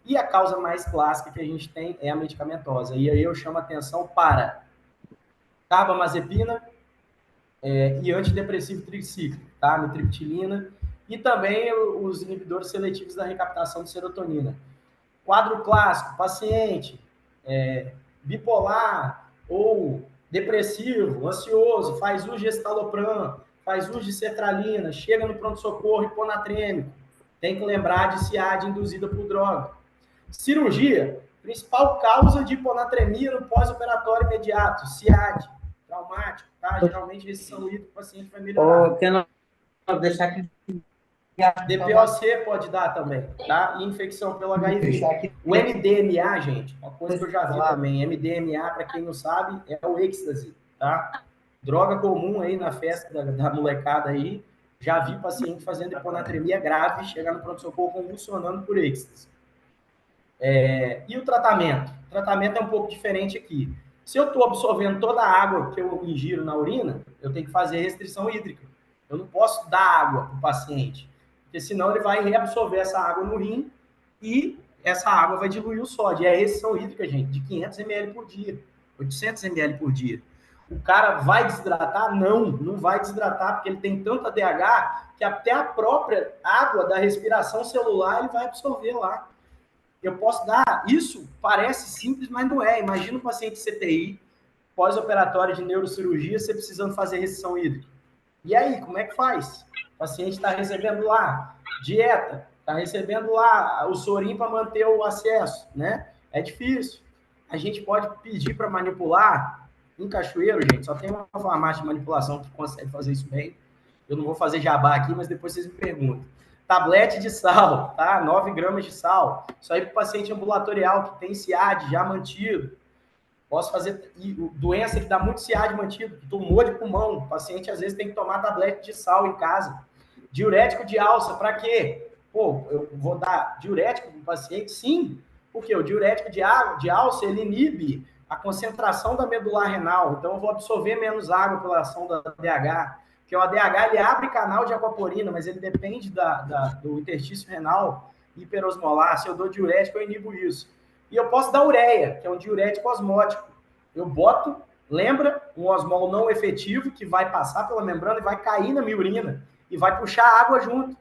E a causa mais clássica que a gente tem é a medicamentosa. E aí eu chamo a atenção para carbamazepina e antidepressivo tricíclico, tá? Mitriptilina, e também os inibidores seletivos da recaptação de serotonina. Quadro clássico, paciente bipolar ou depressivo, ansioso, faz uso de estalopram, faz uso de sertralina, chega no pronto-socorro hiponatrêmico, tem que lembrar de SIAD induzida por droga. Cirurgia, principal causa de hiponatremia no pós-operatório imediato, SIAD, traumático, tá? Geralmente restrição hídrica, o paciente vai melhorar. Quer não deixar aqui. DPOC pode dar também, tá? E infecção pelo HIV. O MDMA, gente, uma coisa que eu já vi também. MDMA, para quem não sabe, é o êxtase, tá? Droga comum aí na festa da molecada aí. Já vi paciente fazendo hiponatremia grave, chegar no pronto-socorro convulsionando por êxtase. E o tratamento? O tratamento é um pouco diferente aqui. Se eu estou absorvendo toda a água que eu ingiro na urina, eu tenho que fazer restrição hídrica. Eu não posso dar água para o paciente, porque senão ele vai reabsorver essa água no rim e essa água vai diluir o sódio. E é restrição hídrica, gente, de 500 ml por dia, 800 ml por dia. O cara vai desidratar? Não vai desidratar, porque ele tem tanta DH que até a própria água da respiração celular ele vai absorver lá. Eu posso dar, isso parece simples, mas não é. Imagina um paciente CTI, pós-operatório de neurocirurgia, você precisando fazer restrição hídrica. E aí, como é que faz? O paciente está recebendo lá dieta, está recebendo lá o sorim para manter o acesso, né? É difícil. A gente pode pedir para manipular em Cachoeiro, gente, só tem uma farmácia de manipulação que consegue fazer isso bem. Eu não vou fazer jabá aqui, mas depois vocês me perguntam. Tablete de sal, tá? 9 gramas de sal. Isso aí para o paciente ambulatorial que tem SIAD já mantido. Posso fazer doença que dá muito SIAD mantido, tumor de pulmão. O paciente, às vezes, tem que tomar tablete de sal em casa. Diurético de alça, para quê? Pô, eu vou dar diurético para o paciente? Sim, porque o diurético de alça, ele inibe a concentração da medular renal. Então, eu vou absorver menos água pela ação da DH. Porque o ADH, ele abre canal de aquaporina, mas ele depende do interstício renal hiperosmolar. Se eu dou diurético, eu inibo isso. E eu posso dar ureia, que é um diurético osmótico. Eu boto, lembra, um osmol não efetivo que vai passar pela membrana e vai cair na minha urina e vai puxar água junto.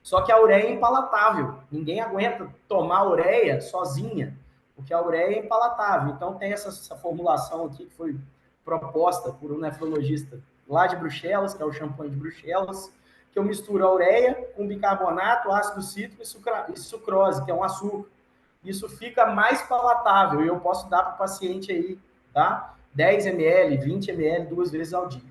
Só que a ureia é impalatável. Ninguém aguenta tomar ureia sozinha, porque a ureia é impalatável. Então tem essa formulação aqui que foi proposta por um nefrologista lá de Bruxelas, que é o shampoo de Bruxelas, que eu misturo a ureia com bicarbonato, ácido cítrico e sucrose, que é um açúcar. Isso fica mais palatável e eu posso dar para o paciente aí, tá? 10 ml, 20 ml, 2 vezes ao dia.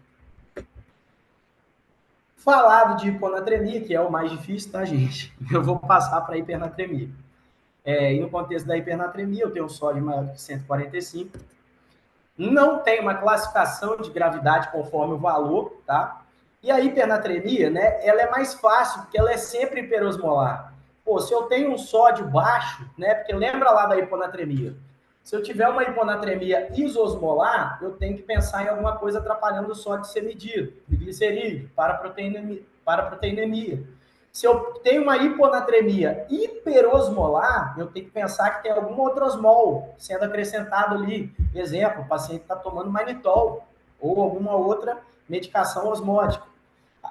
Falado de hiponatremia, que é o mais difícil, tá, gente? Eu vou passar para a hipernatremia. E no contexto da hipernatremia, eu tenho um sódio maior que 145. Não tem uma classificação de gravidade conforme o valor, tá? E a hipernatremia, né, ela é mais fácil, porque ela é sempre hiperosmolar. Pô, se eu tenho um sódio baixo, né, porque lembra lá da hiponatremia, se eu tiver uma hiponatremia isosmolar, eu tenho que pensar em alguma coisa atrapalhando o sódio ser medido, glicerídeo, paraproteinemia. Se eu tenho uma hiponatremia hiperosmolar, eu tenho que pensar que tem algum outro osmol sendo acrescentado ali. Exemplo, o paciente está tomando manitol, ou alguma outra medicação osmótica.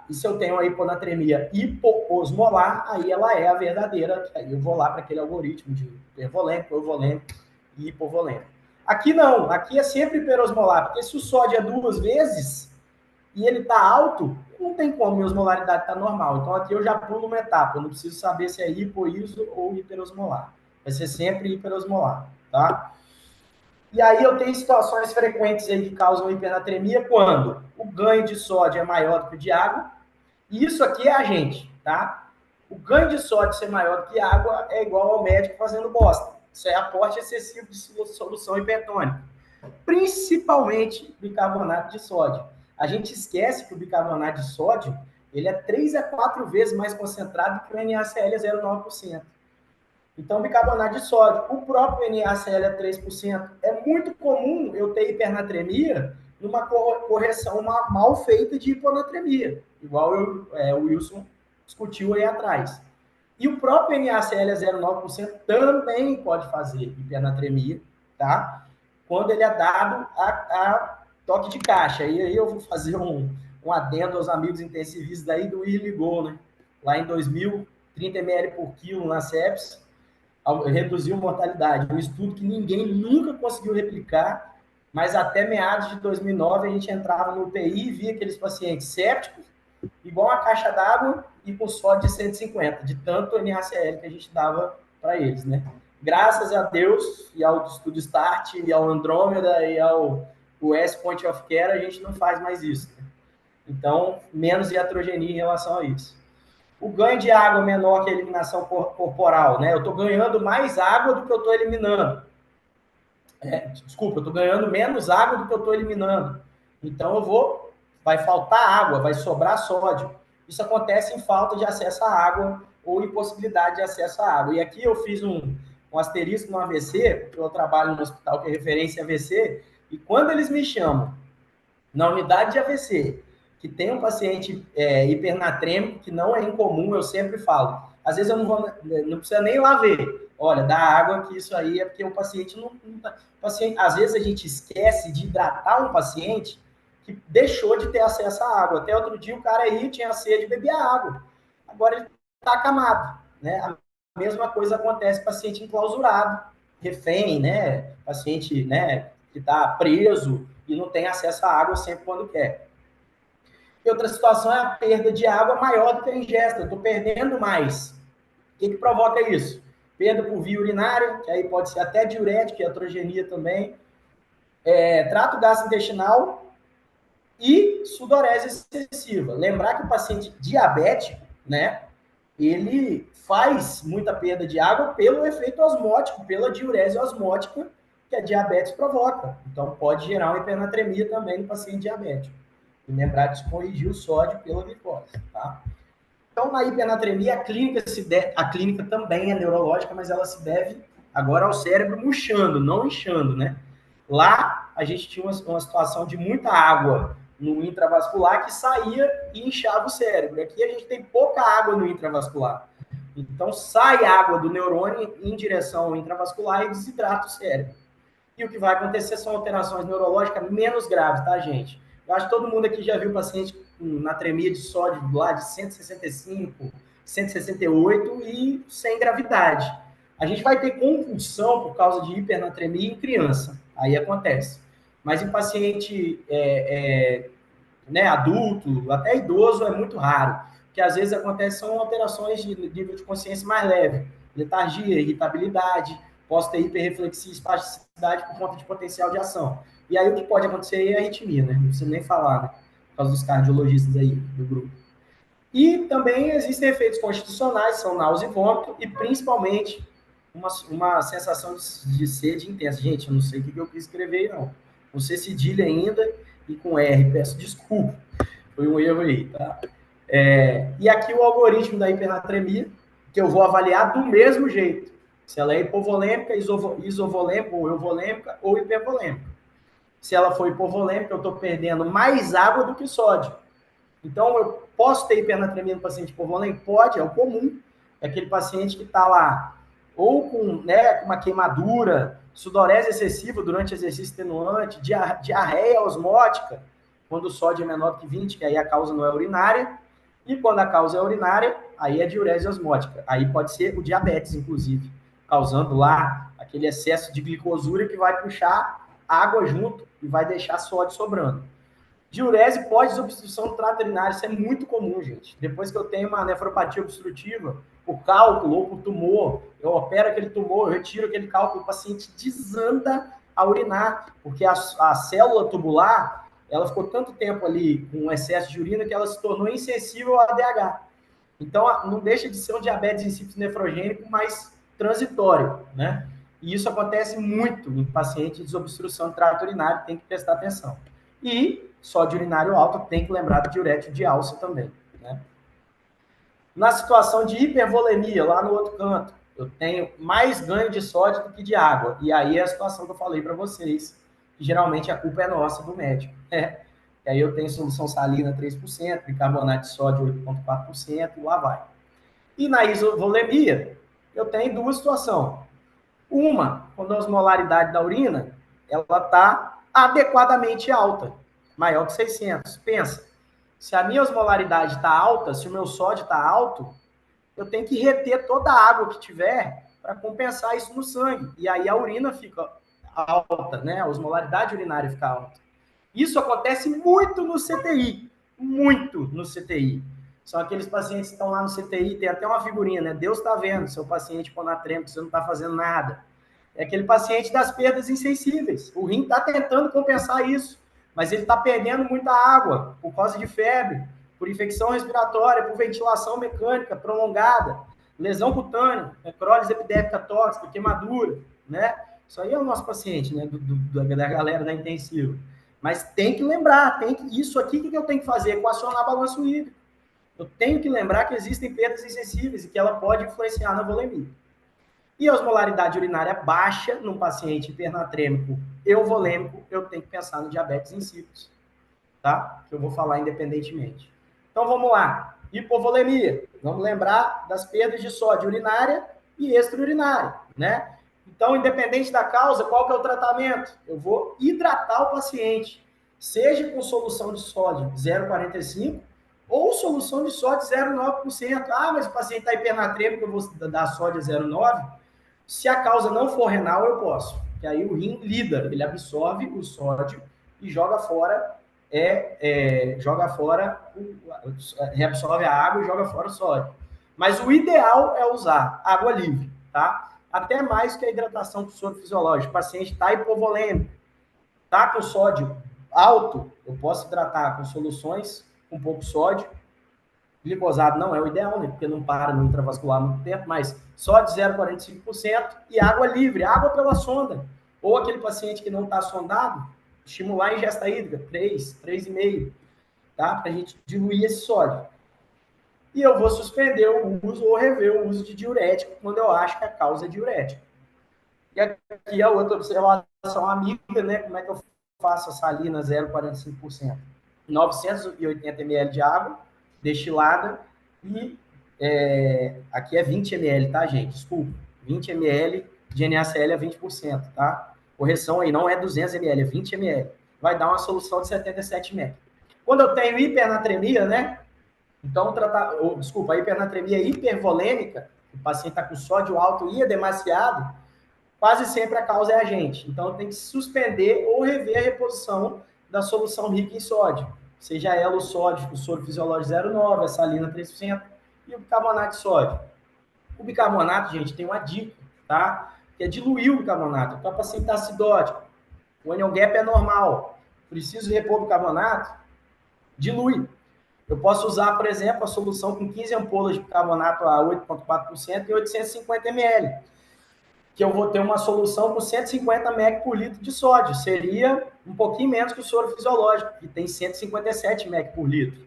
E se eu tenho a hiponatremia hipoosmolar, aí ela é a verdadeira, aí eu vou lá para aquele algoritmo de hipervolêmico, euvolêmico e hipovolêmico. Aqui não, aqui é sempre hiperosmolar, porque se o sódio é 2 vezes e ele está alto, não tem como, minha osmolaridade está normal. Então aqui eu já pulo uma etapa, eu não preciso saber se é hipoiso ou hiperosmolar. Vai ser sempre hiperosmolar, tá? E aí eu tenho situações frequentes aí que causam hipernatremia quando o ganho de sódio é maior do que o de água. E isso aqui é a gente, tá? O ganho de sódio ser maior do que água é igual ao médico fazendo bosta. Isso é aporte excessivo de solução hipertônica. Principalmente bicarbonato de sódio. A gente esquece que o bicarbonato de sódio ele é 3 a 4 vezes mais concentrado que o NaCl 0,9%. Então, bicarbonato de sódio, o próprio NaCl é 3%. É muito comum eu ter hipernatremia numa correção mal feita de hiponatremia, igual o Wilson discutiu aí atrás. E o próprio NaCl 0,9% também pode fazer hipernatremia, tá? Quando ele é dado a toque de caixa. E aí eu vou fazer um adendo aos amigos intensivistas daí do Irligol, né? Lá em 2000, 30 ml por quilo na sepsis, reduziu mortalidade. Um estudo que ninguém nunca conseguiu replicar, mas até meados de 2009 a gente entrava no UTI e via aqueles pacientes sépticos, igual uma caixa d'água e com sódio de 150, de tanto NaCl que a gente dava para eles, né? Graças a Deus, e ao Estudo START, e ao Andrômeda, e ao US Point of Care, a gente não faz mais isso, né? Então, menos iatrogenia em relação a isso. O ganho de água menor que a eliminação corporal, né? Eu estou ganhando mais água do que eu estou eliminando. Desculpa, eu estou ganhando menos água do que eu estou eliminando. Então, vai faltar água, vai sobrar sódio. Isso acontece em falta de acesso à água ou impossibilidade de acesso à água. E aqui eu fiz um asterisco no AVC, porque eu trabalho no hospital que é referência em AVC, e quando eles me chamam na unidade de AVC, que tem um paciente hipernatrêmico, que não é incomum, eu sempre falo. Às vezes eu não precisa nem lá ver. Olha, dá água, que isso aí é porque o paciente não tá. Às vezes a gente esquece de hidratar um paciente que deixou de ter acesso à água. Até outro dia o cara aí tinha sede e bebia água. Agora ele está acamado, né? A mesma coisa acontece com paciente enclausurado, refém, né? Paciente, né, que está preso e não tem acesso à água sempre quando quer. E outra situação é a perda de água maior do que a ingesta. Eu estou perdendo mais. O que provoca isso? Perda por via urinária, que aí pode ser até diurética, iatrogenia também, trato gastrointestinal e sudorese excessiva. Lembrar que o paciente diabético, né, ele faz muita perda de água pelo efeito osmótico, pela diurese osmótica que a diabetes provoca. Então, pode gerar uma hipernatremia também no paciente diabético. E lembrar de corrigir o sódio pela glicose, tá? Então, na hipernatremia, a clínica também é neurológica, mas ela se deve agora ao cérebro murchando, não inchando, né? Lá, a gente tinha uma situação de muita água no intravascular que saía e inchava o cérebro. Aqui a gente tem pouca água no intravascular. Então, sai água do neurônio em direção ao intravascular e desidrata o cérebro. E o que vai acontecer são alterações neurológicas menos graves, tá, gente? Eu acho que todo mundo aqui já viu paciente com natremia de sódio lá de 165, 168 e sem gravidade. A gente vai ter convulsão por causa de hipernatremia em criança. Aí acontece. Mas em paciente né, adulto, até idoso, é muito raro. O que às vezes acontece são alterações de nível de consciência mais leve. Letargia, irritabilidade, posso ter hiperreflexia e espasticidade por conta de potencial de ação. E aí o que pode acontecer é a arritmia, né? Não precisa nem falar, né? Por causa dos cardiologistas aí do grupo. E também existem efeitos constitucionais, são náusea e vômito, e principalmente uma sensação de sede intensa. Gente, eu não sei o que eu quis escrever, não. Não sei cedilha ainda e com R, peço desculpa. Foi um erro aí, tá? E aqui o algoritmo da hipernatremia, que eu vou avaliar do mesmo jeito. Se ela é hipovolêmica, isovolêmica, ou euvolêmica, ou hipervolêmica. Se ela for hipovolêmica, eu estou perdendo mais água do que sódio. Então, eu posso ter hipernatremia no paciente hipovolêmico? Pode, é o comum. É aquele paciente que está lá, ou com uma queimadura, sudorese excessiva durante exercício extenuante, diarreia osmótica, quando o sódio é menor do que 20, que aí a causa não é urinária, e quando a causa é urinária, aí é diurese osmótica. Aí pode ser o diabetes, inclusive, causando lá aquele excesso de glicosúria que vai puxar água junto e vai deixar sódio sobrando. Diurese pós-obstrução do trato urinário, isso é muito comum, gente. Depois que eu tenho uma nefropatia obstrutiva, por cálculo ou por tumor, eu opero aquele tumor, eu retiro aquele cálculo, o paciente desanda a urinar, porque a célula tubular, ela ficou tanto tempo ali com excesso de urina que ela se tornou insensível ao ADH. Então, não deixa de ser um diabetes insípido nefrogênico, mas transitório, né? E isso acontece muito em pacientes de desobstrução do trato urinário, tem que prestar atenção. E sódio urinário alto, tem que lembrar do diurético de alça também, né? Na situação de hipervolemia, lá no outro canto, eu tenho mais ganho de sódio do que de água. E aí é a situação que eu falei para vocês, que geralmente a culpa é nossa, do médico. E aí eu tenho solução salina 3%, bicarbonato de sódio 8,4%, e lá vai. E na isovolemia, eu tenho duas situações. Uma, quando a osmolaridade da urina, ela está adequadamente alta, maior que 600. Pensa, se a minha osmolaridade está alta, se o meu sódio está alto, eu tenho que reter toda a água que tiver para compensar isso no sangue. E aí a urina fica alta, né? A osmolaridade urinária fica alta. Isso acontece muito no CTI, muito no CTI. São aqueles pacientes que estão lá no CTI, tem até uma figurinha, né? Deus está vendo, seu paciente ponatrêmico, você não está fazendo nada. É aquele paciente das perdas insensíveis. O rim está tentando compensar isso, mas ele está perdendo muita água por causa de febre, por infecção respiratória, por ventilação mecânica prolongada, lesão cutânea, necrólise epidérmica tóxica, queimadura, né? Isso aí é o nosso paciente, né? Da galera da intensiva. Mas tem que lembrar, isso aqui que eu tenho que fazer, equacionar balanço hídrico. Eu tenho que lembrar que existem perdas insensíveis e que ela pode influenciar na volemia. E a osmolaridade urinária baixa num paciente hipernatrêmico euvolêmico, eu tenho que pensar no diabetes insípidos, tá? Que eu vou falar independentemente. Então vamos lá. Hipovolemia. Vamos lembrar das perdas de sódio urinária e extraurinária, né? Então, independente da causa, qual que é o tratamento? Eu vou hidratar o paciente, seja com solução de sódio 0,45 ou solução de sódio 0,9%. Ah, mas o paciente está hipernatrêmico, eu vou dar sódio 0,9%. Se a causa não for renal, eu posso. Que aí o rim lida, ele absorve o sódio e joga fora, reabsorve a água e joga fora o sódio. Mas o ideal é usar água livre, tá? Até mais que a hidratação com soro fisiológico. O paciente está hipovolêmico, está com sódio alto, eu posso hidratar com soluções com pouco sódio. Glicosado não é o ideal, né? Porque não para no intravascular muito tempo, mas só de 0,45% e água livre, água pela sonda. Ou aquele paciente que não está sondado, estimular a ingesta hídrica, 3,5, tá? Para a gente diluir esse sódio. E eu vou suspender o uso ou rever o uso de diurético quando eu acho que a causa é diurética. E aqui a outra observação amiga, né? Como é que eu faço a salina 0,45%? 980 ml de água destilada e aqui é 20 ml, tá, gente? Desculpa, 20 ml de NaCl a 20%, tá? Correção aí, não é 200 ml, é 20 ml. Vai dar uma solução de 77 ml. Quando eu tenho hipernatremia, né? Então, a hipernatremia hipervolêmica, o paciente está com sódio alto e demasiado, quase sempre a causa é a gente. Então, tem que suspender ou rever a reposição da solução rica em sódio. Seja ela o sódio, o soro fisiológico 0,9, a salina 3% e o bicarbonato de sódio. O bicarbonato, gente, tem uma dica, tá? Que é diluir o bicarbonato. Então, o paciente está acidótico, o anion gap é normal, preciso repor o bicarbonato, dilui. Eu posso usar, por exemplo, a solução com 15 ampolas de bicarbonato a 8,4% e 850 ml, que eu vou ter uma solução com 150 mg por litro de sódio. Seria um pouquinho menos que o soro fisiológico, que tem 157 mg por litro.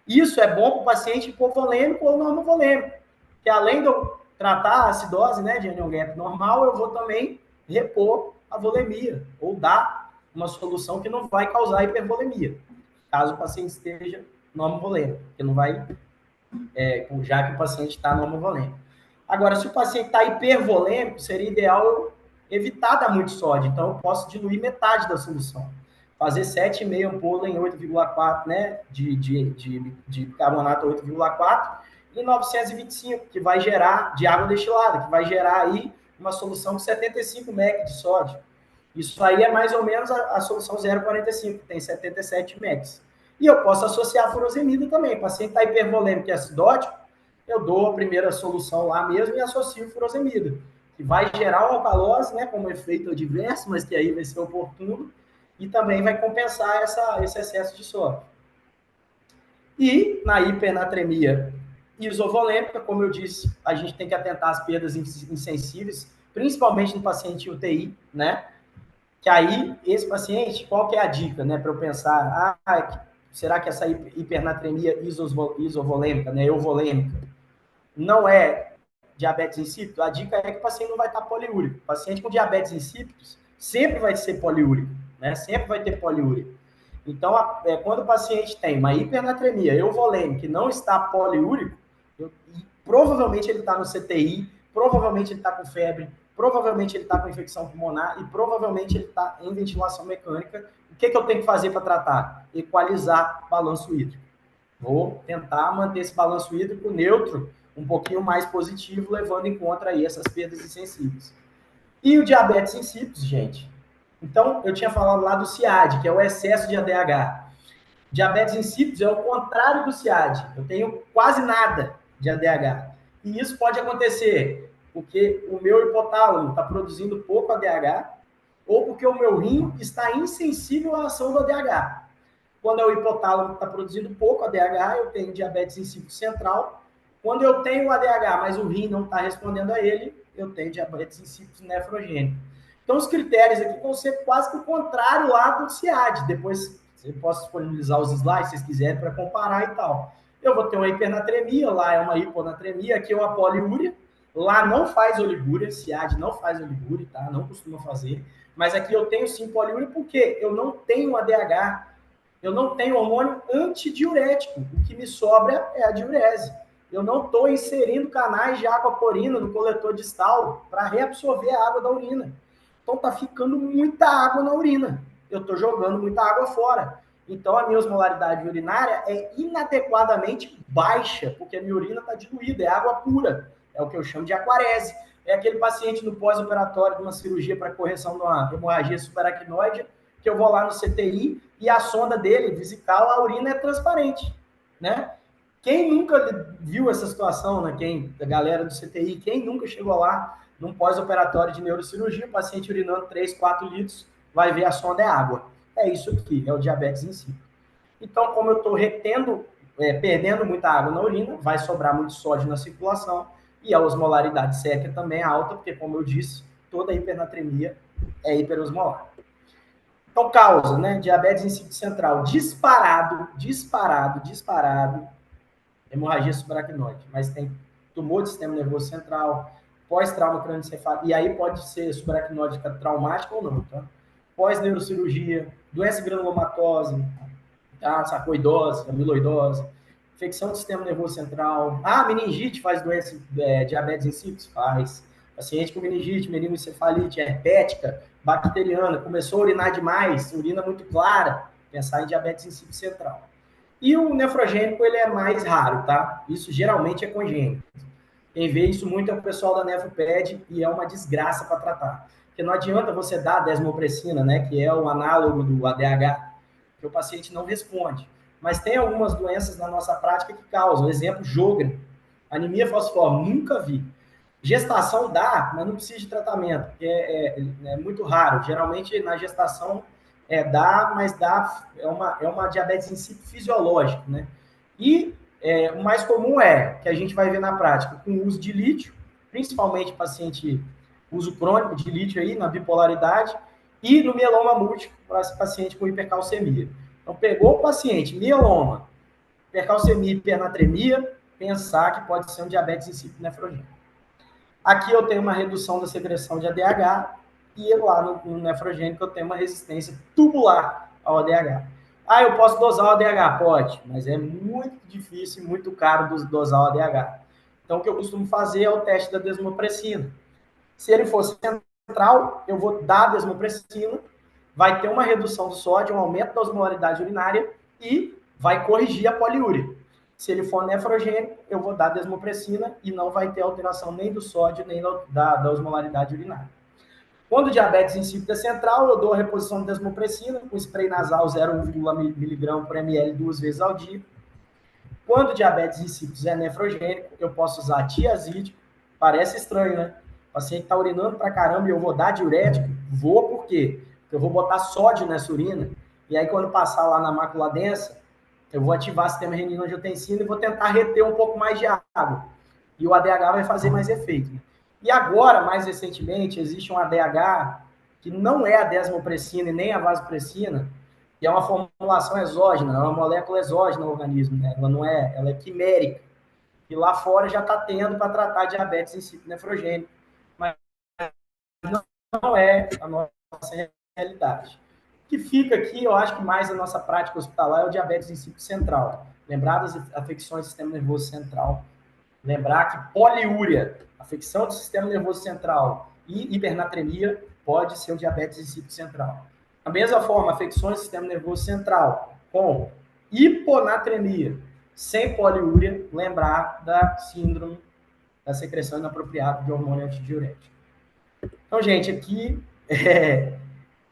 Isso é bom para o paciente hipovolêmico ou normovolêmico, que além de eu tratar a acidose, né, de anion gap normal, eu vou também repor a volemia, ou dar uma solução que não vai causar hipervolemia, caso o paciente esteja normovolêmico, que não vai, já que o paciente está normovolêmico. Agora, se o paciente está hipervolêmico, seria ideal eu evitar dar muito sódio, então eu posso diluir metade da solução. fazer 7,5 ampola em 8,4, né, de carbonato 8,4, e 925, que vai gerar, de água destilada, que vai gerar aí uma solução de 75 mEq de sódio. Isso aí é mais ou menos a solução 0,45, que tem 77 mEq. E eu posso associar furosemida também. O paciente está hipervolêmico e acidótico, eu dou a primeira solução lá mesmo e associo furosemida, que vai gerar uma alcalose, né, como efeito adverso, mas que aí vai ser oportuno, e também vai compensar esse excesso de sódio. E na hipernatremia isovolêmica, como eu disse, a gente tem que atentar às perdas insensíveis, principalmente no paciente UTI, né? Que aí, esse paciente, qual que é a dica, né? Para eu pensar, será que essa hipernatremia isovolêmica, né? Euvolêmica, não é diabetes insípido? A dica é que o paciente não vai estar poliúrico. O paciente com diabetes insípidos sempre vai ser poliúrico, né? Sempre vai ter poliúria. Então, quando o paciente tem uma hipernatremia euvolêmica que não está poliúrico, provavelmente ele está no CTI, provavelmente ele está com febre, provavelmente ele está com infecção pulmonar e provavelmente ele está em ventilação mecânica. O que eu tenho que fazer para tratar? Equalizar o balanço hídrico. Vou tentar manter esse balanço hídrico neutro, um pouquinho mais positivo, levando em conta aí essas perdas insensíveis. E o diabetes insípidos, gente? Então, eu tinha falado lá do CIAD, que é o excesso de ADH. Diabetes insípidos é o contrário do CIAD. Eu tenho quase nada de ADH. E isso pode acontecer porque o meu hipotálamo está produzindo pouco ADH ou porque o meu rim está insensível à ação do ADH. Quando é o hipotálamo que está produzindo pouco ADH, eu tenho diabetes insípido central. Quando eu tenho ADH, mas o rim não está respondendo a ele, eu tenho diabetes insípido nefrogênico. Então, os critérios aqui vão ser quase que o contrário lá do CIAD. Depois, eu posso disponibilizar os slides, se vocês quiserem, para comparar e tal. Eu vou ter uma hipernatremia, lá é uma hiponatremia, aqui é uma poliúria. Lá não faz oligúria, CIAD não faz oligúria, tá? Não costuma fazer. Mas aqui eu tenho sim poliúria porque eu não tenho ADH, eu não tenho hormônio antidiurético. O que me sobra é a diurese. Eu não estou inserindo canais de água porina no coletor distal para reabsorver a água da urina. Então está ficando muita água na urina. Eu estou jogando muita água fora. Então a minha osmolaridade urinária é inadequadamente baixa, porque a minha urina está diluída, é água pura. É o que eu chamo de aquarese. É aquele paciente no pós-operatório de uma cirurgia para correção de uma hemorragia subaracnoide, que eu vou lá no CTI e a sonda dele, vesical, a urina é transparente, né? Quem nunca viu essa situação, né? A galera do CTI, quem nunca chegou lá num pós-operatório de neurocirurgia, o paciente urinando 3, 4 litros, vai ver a sonda é água. É isso aqui, é o diabetes em si. Então, como eu estou perdendo muita água na urina, vai sobrar muito sódio na circulação e a osmolaridade sérica também é alta, porque, como eu disse, toda hipernatremia é hiperosmolar. Então, causa, né? Diabetes insípido central, disparado, hemorragia subaracnoide, mas tem tumor do sistema nervoso central, pós-trauma crânioencefálico, e aí pode ser subaracnóide traumática ou não, tá? Pós-neurocirurgia, doença granulomatose, tá? Sarcoidose, amiloidose, infecção do sistema nervoso central. Meningite faz doença, diabetes insípidos? Faz. Paciente com meningite, meningoencefalite, herpética, bacteriana, começou a urinar demais, urina muito clara, pensar em diabetes insípido central. E o nefrogênico, ele é mais raro, tá? Isso geralmente é congênito. Quem vê isso muito é o pessoal da Nefroped e é uma desgraça para tratar. Porque não adianta você dar a desmopressina, né, que é o análogo do ADH, que o paciente não responde. Mas tem algumas doenças na nossa prática que causam. Exemplo, Sjögren, anemia falciforme, nunca vi. Gestação dá, mas não precisa de tratamento, porque é muito raro. Geralmente, na gestação, dá, mas é uma diabetes insípida fisiológica, né? E o mais comum que a gente vai ver na prática, com o uso de lítio, principalmente paciente uso crônico de lítio aí, na bipolaridade, e no mieloma múltiplo, para esse paciente com hipercalcemia. Então, pegou o paciente, mieloma, hipercalcemia, hipernatremia, pensar que pode ser um diabetes insípido nefrogênico. Aqui eu tenho uma redução da secreção de ADH e lá no nefrogênico eu tenho uma resistência tubular ao ADH. Eu posso dosar o ADH? Pode, mas é muito difícil e muito caro dosar o ADH. Então, o que eu costumo fazer é o teste da desmopressina. Se ele for central, eu vou dar a desmopressina, vai ter uma redução do sódio, um aumento da osmolaridade urinária e vai corrigir a poliúria. Se ele for nefrogênico, eu vou dar desmopressina e não vai ter alteração nem do sódio, nem da osmolaridade urinária. Quando o diabetes insípida central, eu dou a reposição de desmopressina com spray nasal 0,1 mg por ml 2 vezes ao dia. Quando o diabetes insípido é nefrogênico, eu posso usar tiazídico. Parece estranho, né? O paciente está urinando pra caramba e eu vou dar diurético? Vou por quê? Porque eu vou botar sódio nessa urina. E aí, quando passar lá na mácula densa, eu vou ativar o sistema renina-angiotensina e vou tentar reter um pouco mais de água. E o ADH vai fazer mais efeito. E agora, mais recentemente, existe um ADH que não é a desmopressina e nem a vasopressina, que é uma formulação exógena, é uma molécula exógena no organismo, né? Ela é quimérica. E lá fora já está tendo para tratar diabetes insípido nefrogênico. Mas não é a nossa realidade. O que fica aqui, eu acho que mais a nossa prática hospitalar é o diabetes insípido central. Lembrar das afecções do sistema nervoso central. Lembrar que poliúria, afecção do sistema nervoso central e hipernatremia pode ser o diabetes insípido central. Da mesma forma, afecções do sistema nervoso central com hiponatremia, sem poliúria, lembrar da síndrome da secreção inapropriada de hormônio antidiurético. Então, gente, aqui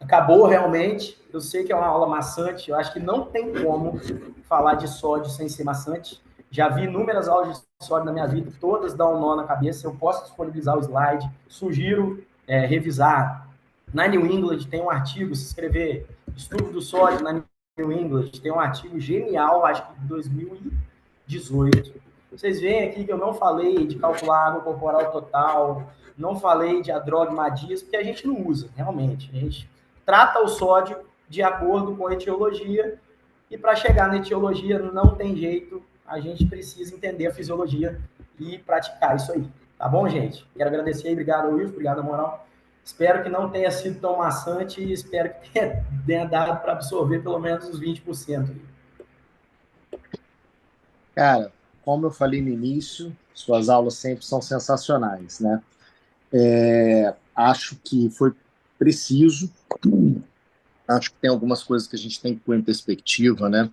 acabou realmente. Eu sei que é uma aula maçante, eu acho que não tem como falar de sódio sem ser maçante. Já vi inúmeras aulas de sódio na minha vida, todas dão um nó na cabeça. Eu posso disponibilizar o slide, sugiro revisar. Na New England tem um artigo, se escrever estudo do sódio na New England, tem um artigo genial, acho que de 2018. Vocês veem aqui que eu não falei de calcular água corporal total, não falei de adrogmadias, porque a gente não usa, realmente. A gente trata o sódio de acordo com a etiologia, e para chegar na etiologia não tem jeito, a gente precisa entender a fisiologia e praticar isso aí. Tá bom, gente? Quero agradecer aí, obrigado, Wilson, obrigado, moral. Espero que não tenha sido tão maçante e espero que tenha dado para absorver pelo menos uns 20%. Cara, como eu falei no início, suas aulas sempre são sensacionais, né? Acho que foi preciso, acho que tem algumas coisas que a gente tem que pôr em perspectiva, né?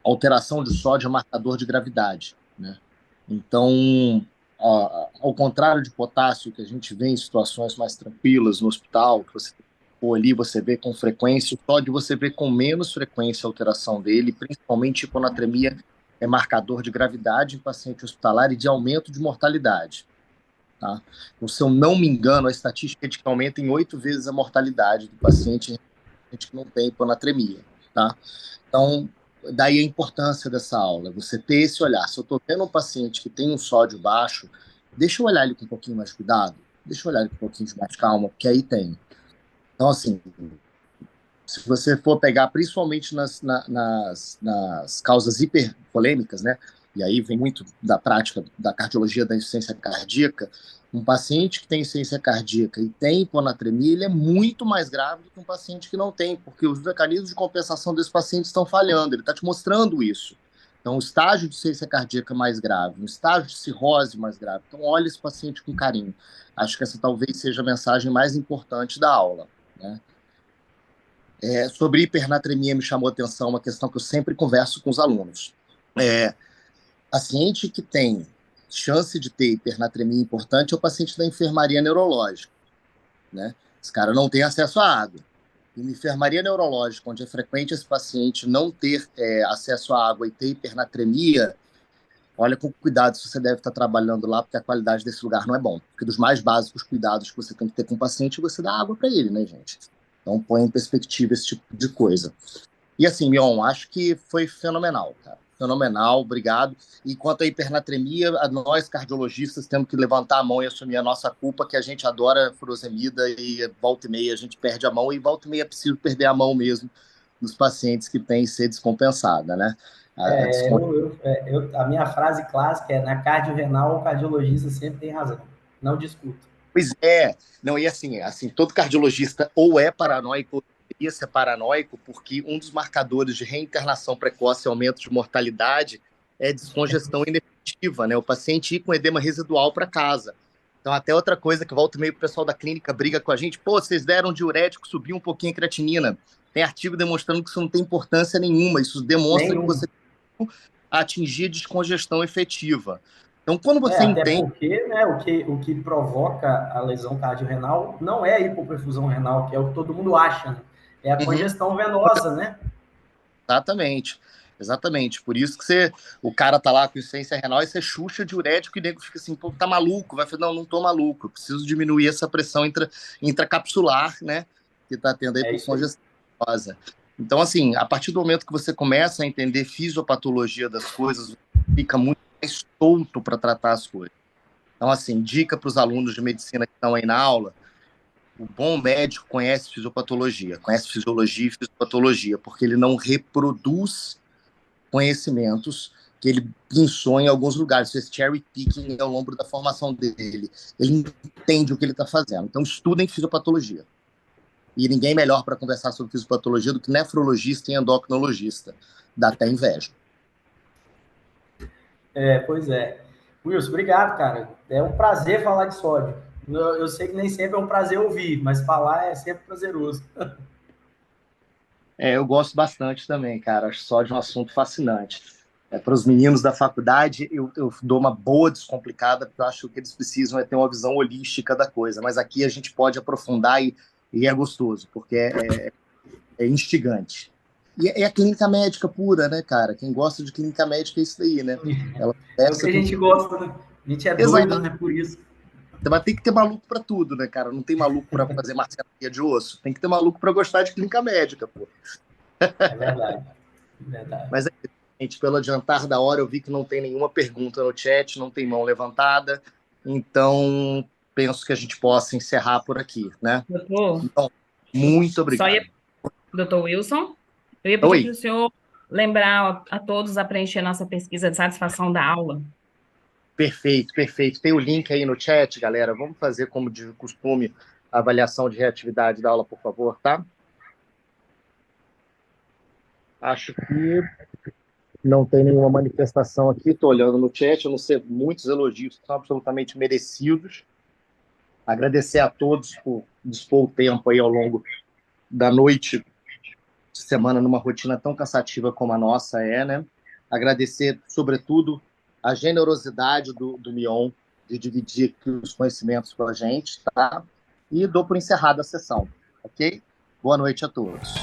Alteração de sódio é marcador de gravidade, né? Então, ao contrário de potássio, que a gente vê em situações mais tranquilas no hospital, que você for ali, você vê com frequência, o sódio você vê com menos frequência a alteração dele, principalmente hiponatremia é marcador de gravidade em paciente hospitalar e de aumento de mortalidade. Tá? Então, se eu não me engano, a estatística é de que aumenta em 8 vezes a mortalidade do paciente que não tem hiponatremia. Tá? Então, daí a importância dessa aula, você ter esse olhar. Se eu estou tendo um paciente que tem um sódio baixo, deixa eu olhar ele com um pouquinho mais de cuidado, deixa eu olhar ele com um pouquinho de mais calma, porque aí tem. Então, assim, se você for pegar principalmente nas causas hiperpolêmicas, né? E aí vem muito da prática da cardiologia da insuficiência cardíaca, um paciente que tem insuficiência cardíaca e tem hiponatremia, ele é muito mais grave do que um paciente que não tem, porque os mecanismos de compensação desse paciente estão falhando, ele está te mostrando isso. Então, o estágio de insuficiência cardíaca mais grave, um estágio de cirrose mais grave. Então, olhe esse paciente com carinho. Acho que essa talvez seja a mensagem mais importante da aula, né? Sobre hipernatremia me chamou a atenção uma questão que eu sempre converso com os alunos. Paciente que tem chance de ter hipernatremia importante é o paciente da enfermaria neurológica, né? Esse cara não tem acesso à água. Em uma enfermaria neurológica, onde é frequente esse paciente não ter acesso à água e ter hipernatremia, olha com cuidado se você deve estar trabalhando lá, porque a qualidade desse lugar não é bom. Porque dos mais básicos cuidados que você tem que ter com o paciente, você dá água para ele, né, gente? Então, põe em perspectiva esse tipo de coisa. E assim, Mion, acho que foi fenomenal, cara. Fenomenal, obrigado. E quanto à hipernatremia, nós cardiologistas temos que levantar a mão e assumir a nossa culpa, que a gente adora furosemida e volta e meia a gente perde a mão, e volta e meia é preciso perder a mão mesmo nos pacientes que têm sede descompensada, né? A minha frase clássica é: na cardiorrenal, o cardiologista sempre tem razão. Não discuto. Pois é. Não, e assim, todo cardiologista ou é paranoico, ou deveria ser paranoico, porque um dos marcadores de reinternação precoce e aumento de mortalidade é descongestão inefetiva, né? O paciente ir com edema residual para casa. Então, até outra coisa que volta meio o pessoal da clínica briga com a gente, pô, vocês deram diurético, subiu um pouquinho a creatinina. Tem artigo demonstrando que isso não tem importância nenhuma, isso demonstra que você atingir descongestão efetiva. Então, quando você até entende... porque, né, o que provoca a lesão cardiorrenal não é a hipoperfusão renal, que é o que todo mundo acha, né? É a congestão venosa, né? Exatamente. Exatamente. Por isso que o cara tá lá com insuficiência renal e você chucha diurético e o nego fica assim, pô, tá maluco? Vai falar, não tô maluco, eu preciso diminuir essa pressão intracapsular, né, que tá tendo aí por congestão venosa. Então, assim, a partir do momento que você começa a entender fisiopatologia das coisas, fica muito mais solto para tratar as coisas. Então, assim, dica para os alunos de medicina que estão aí na aula: o bom médico conhece fisiopatologia, conhece fisiologia e fisiopatologia, porque ele não reproduz conhecimentos que ele pensou em alguns lugares, fez cherry picking ao longo da formação dele. Ele entende o que ele está fazendo. Então, estudem fisiopatologia. E ninguém melhor para conversar sobre fisiopatologia do que nefrologista e endocrinologista. Dá até inveja. Pois é. Wilson, obrigado, cara. É um prazer falar de sódio. Eu sei que nem sempre é um prazer ouvir, mas falar é sempre prazeroso. Eu gosto bastante também, cara. Acho sódio um assunto fascinante. Para os meninos da faculdade, eu dou uma boa descomplicada, porque eu acho que eles precisam ter uma visão holística da coisa. Mas aqui a gente pode aprofundar e é gostoso, porque é instigante. E é a clínica médica pura, né, cara? Quem gosta de clínica médica é isso daí, né? Ela é o que a gente gosta, né? A gente é doido, né? Por isso. Mas tem que ter maluco para tudo, né, cara? Não tem maluco para fazer marcenaria de osso. Tem que ter maluco para gostar de clínica médica, pô. É verdade. Verdade. Mas, gente, pelo adiantar da hora, eu vi que não tem nenhuma pergunta no chat, não tem mão levantada. Então, penso que a gente possa encerrar por aqui, né? Doutor? Então, muito obrigado. Doutor Wilson, eu ia pedir para o senhor lembrar a todos a preencher nossa pesquisa de satisfação da aula. Perfeito, perfeito. Tem o link aí no chat, galera. Vamos fazer, como de costume, a avaliação de reatividade da aula, por favor, tá? Acho que não tem nenhuma manifestação aqui. Estou olhando no chat, eu não sei, muitos elogios que são absolutamente merecidos. Agradecer a todos por dispor o tempo aí ao longo da noite de semana numa rotina tão cansativa como a nossa né? Agradecer, sobretudo, a generosidade do Mion de dividir aqui os conhecimentos com a gente, tá? E dou por encerrada a sessão, ok? Boa noite a todos.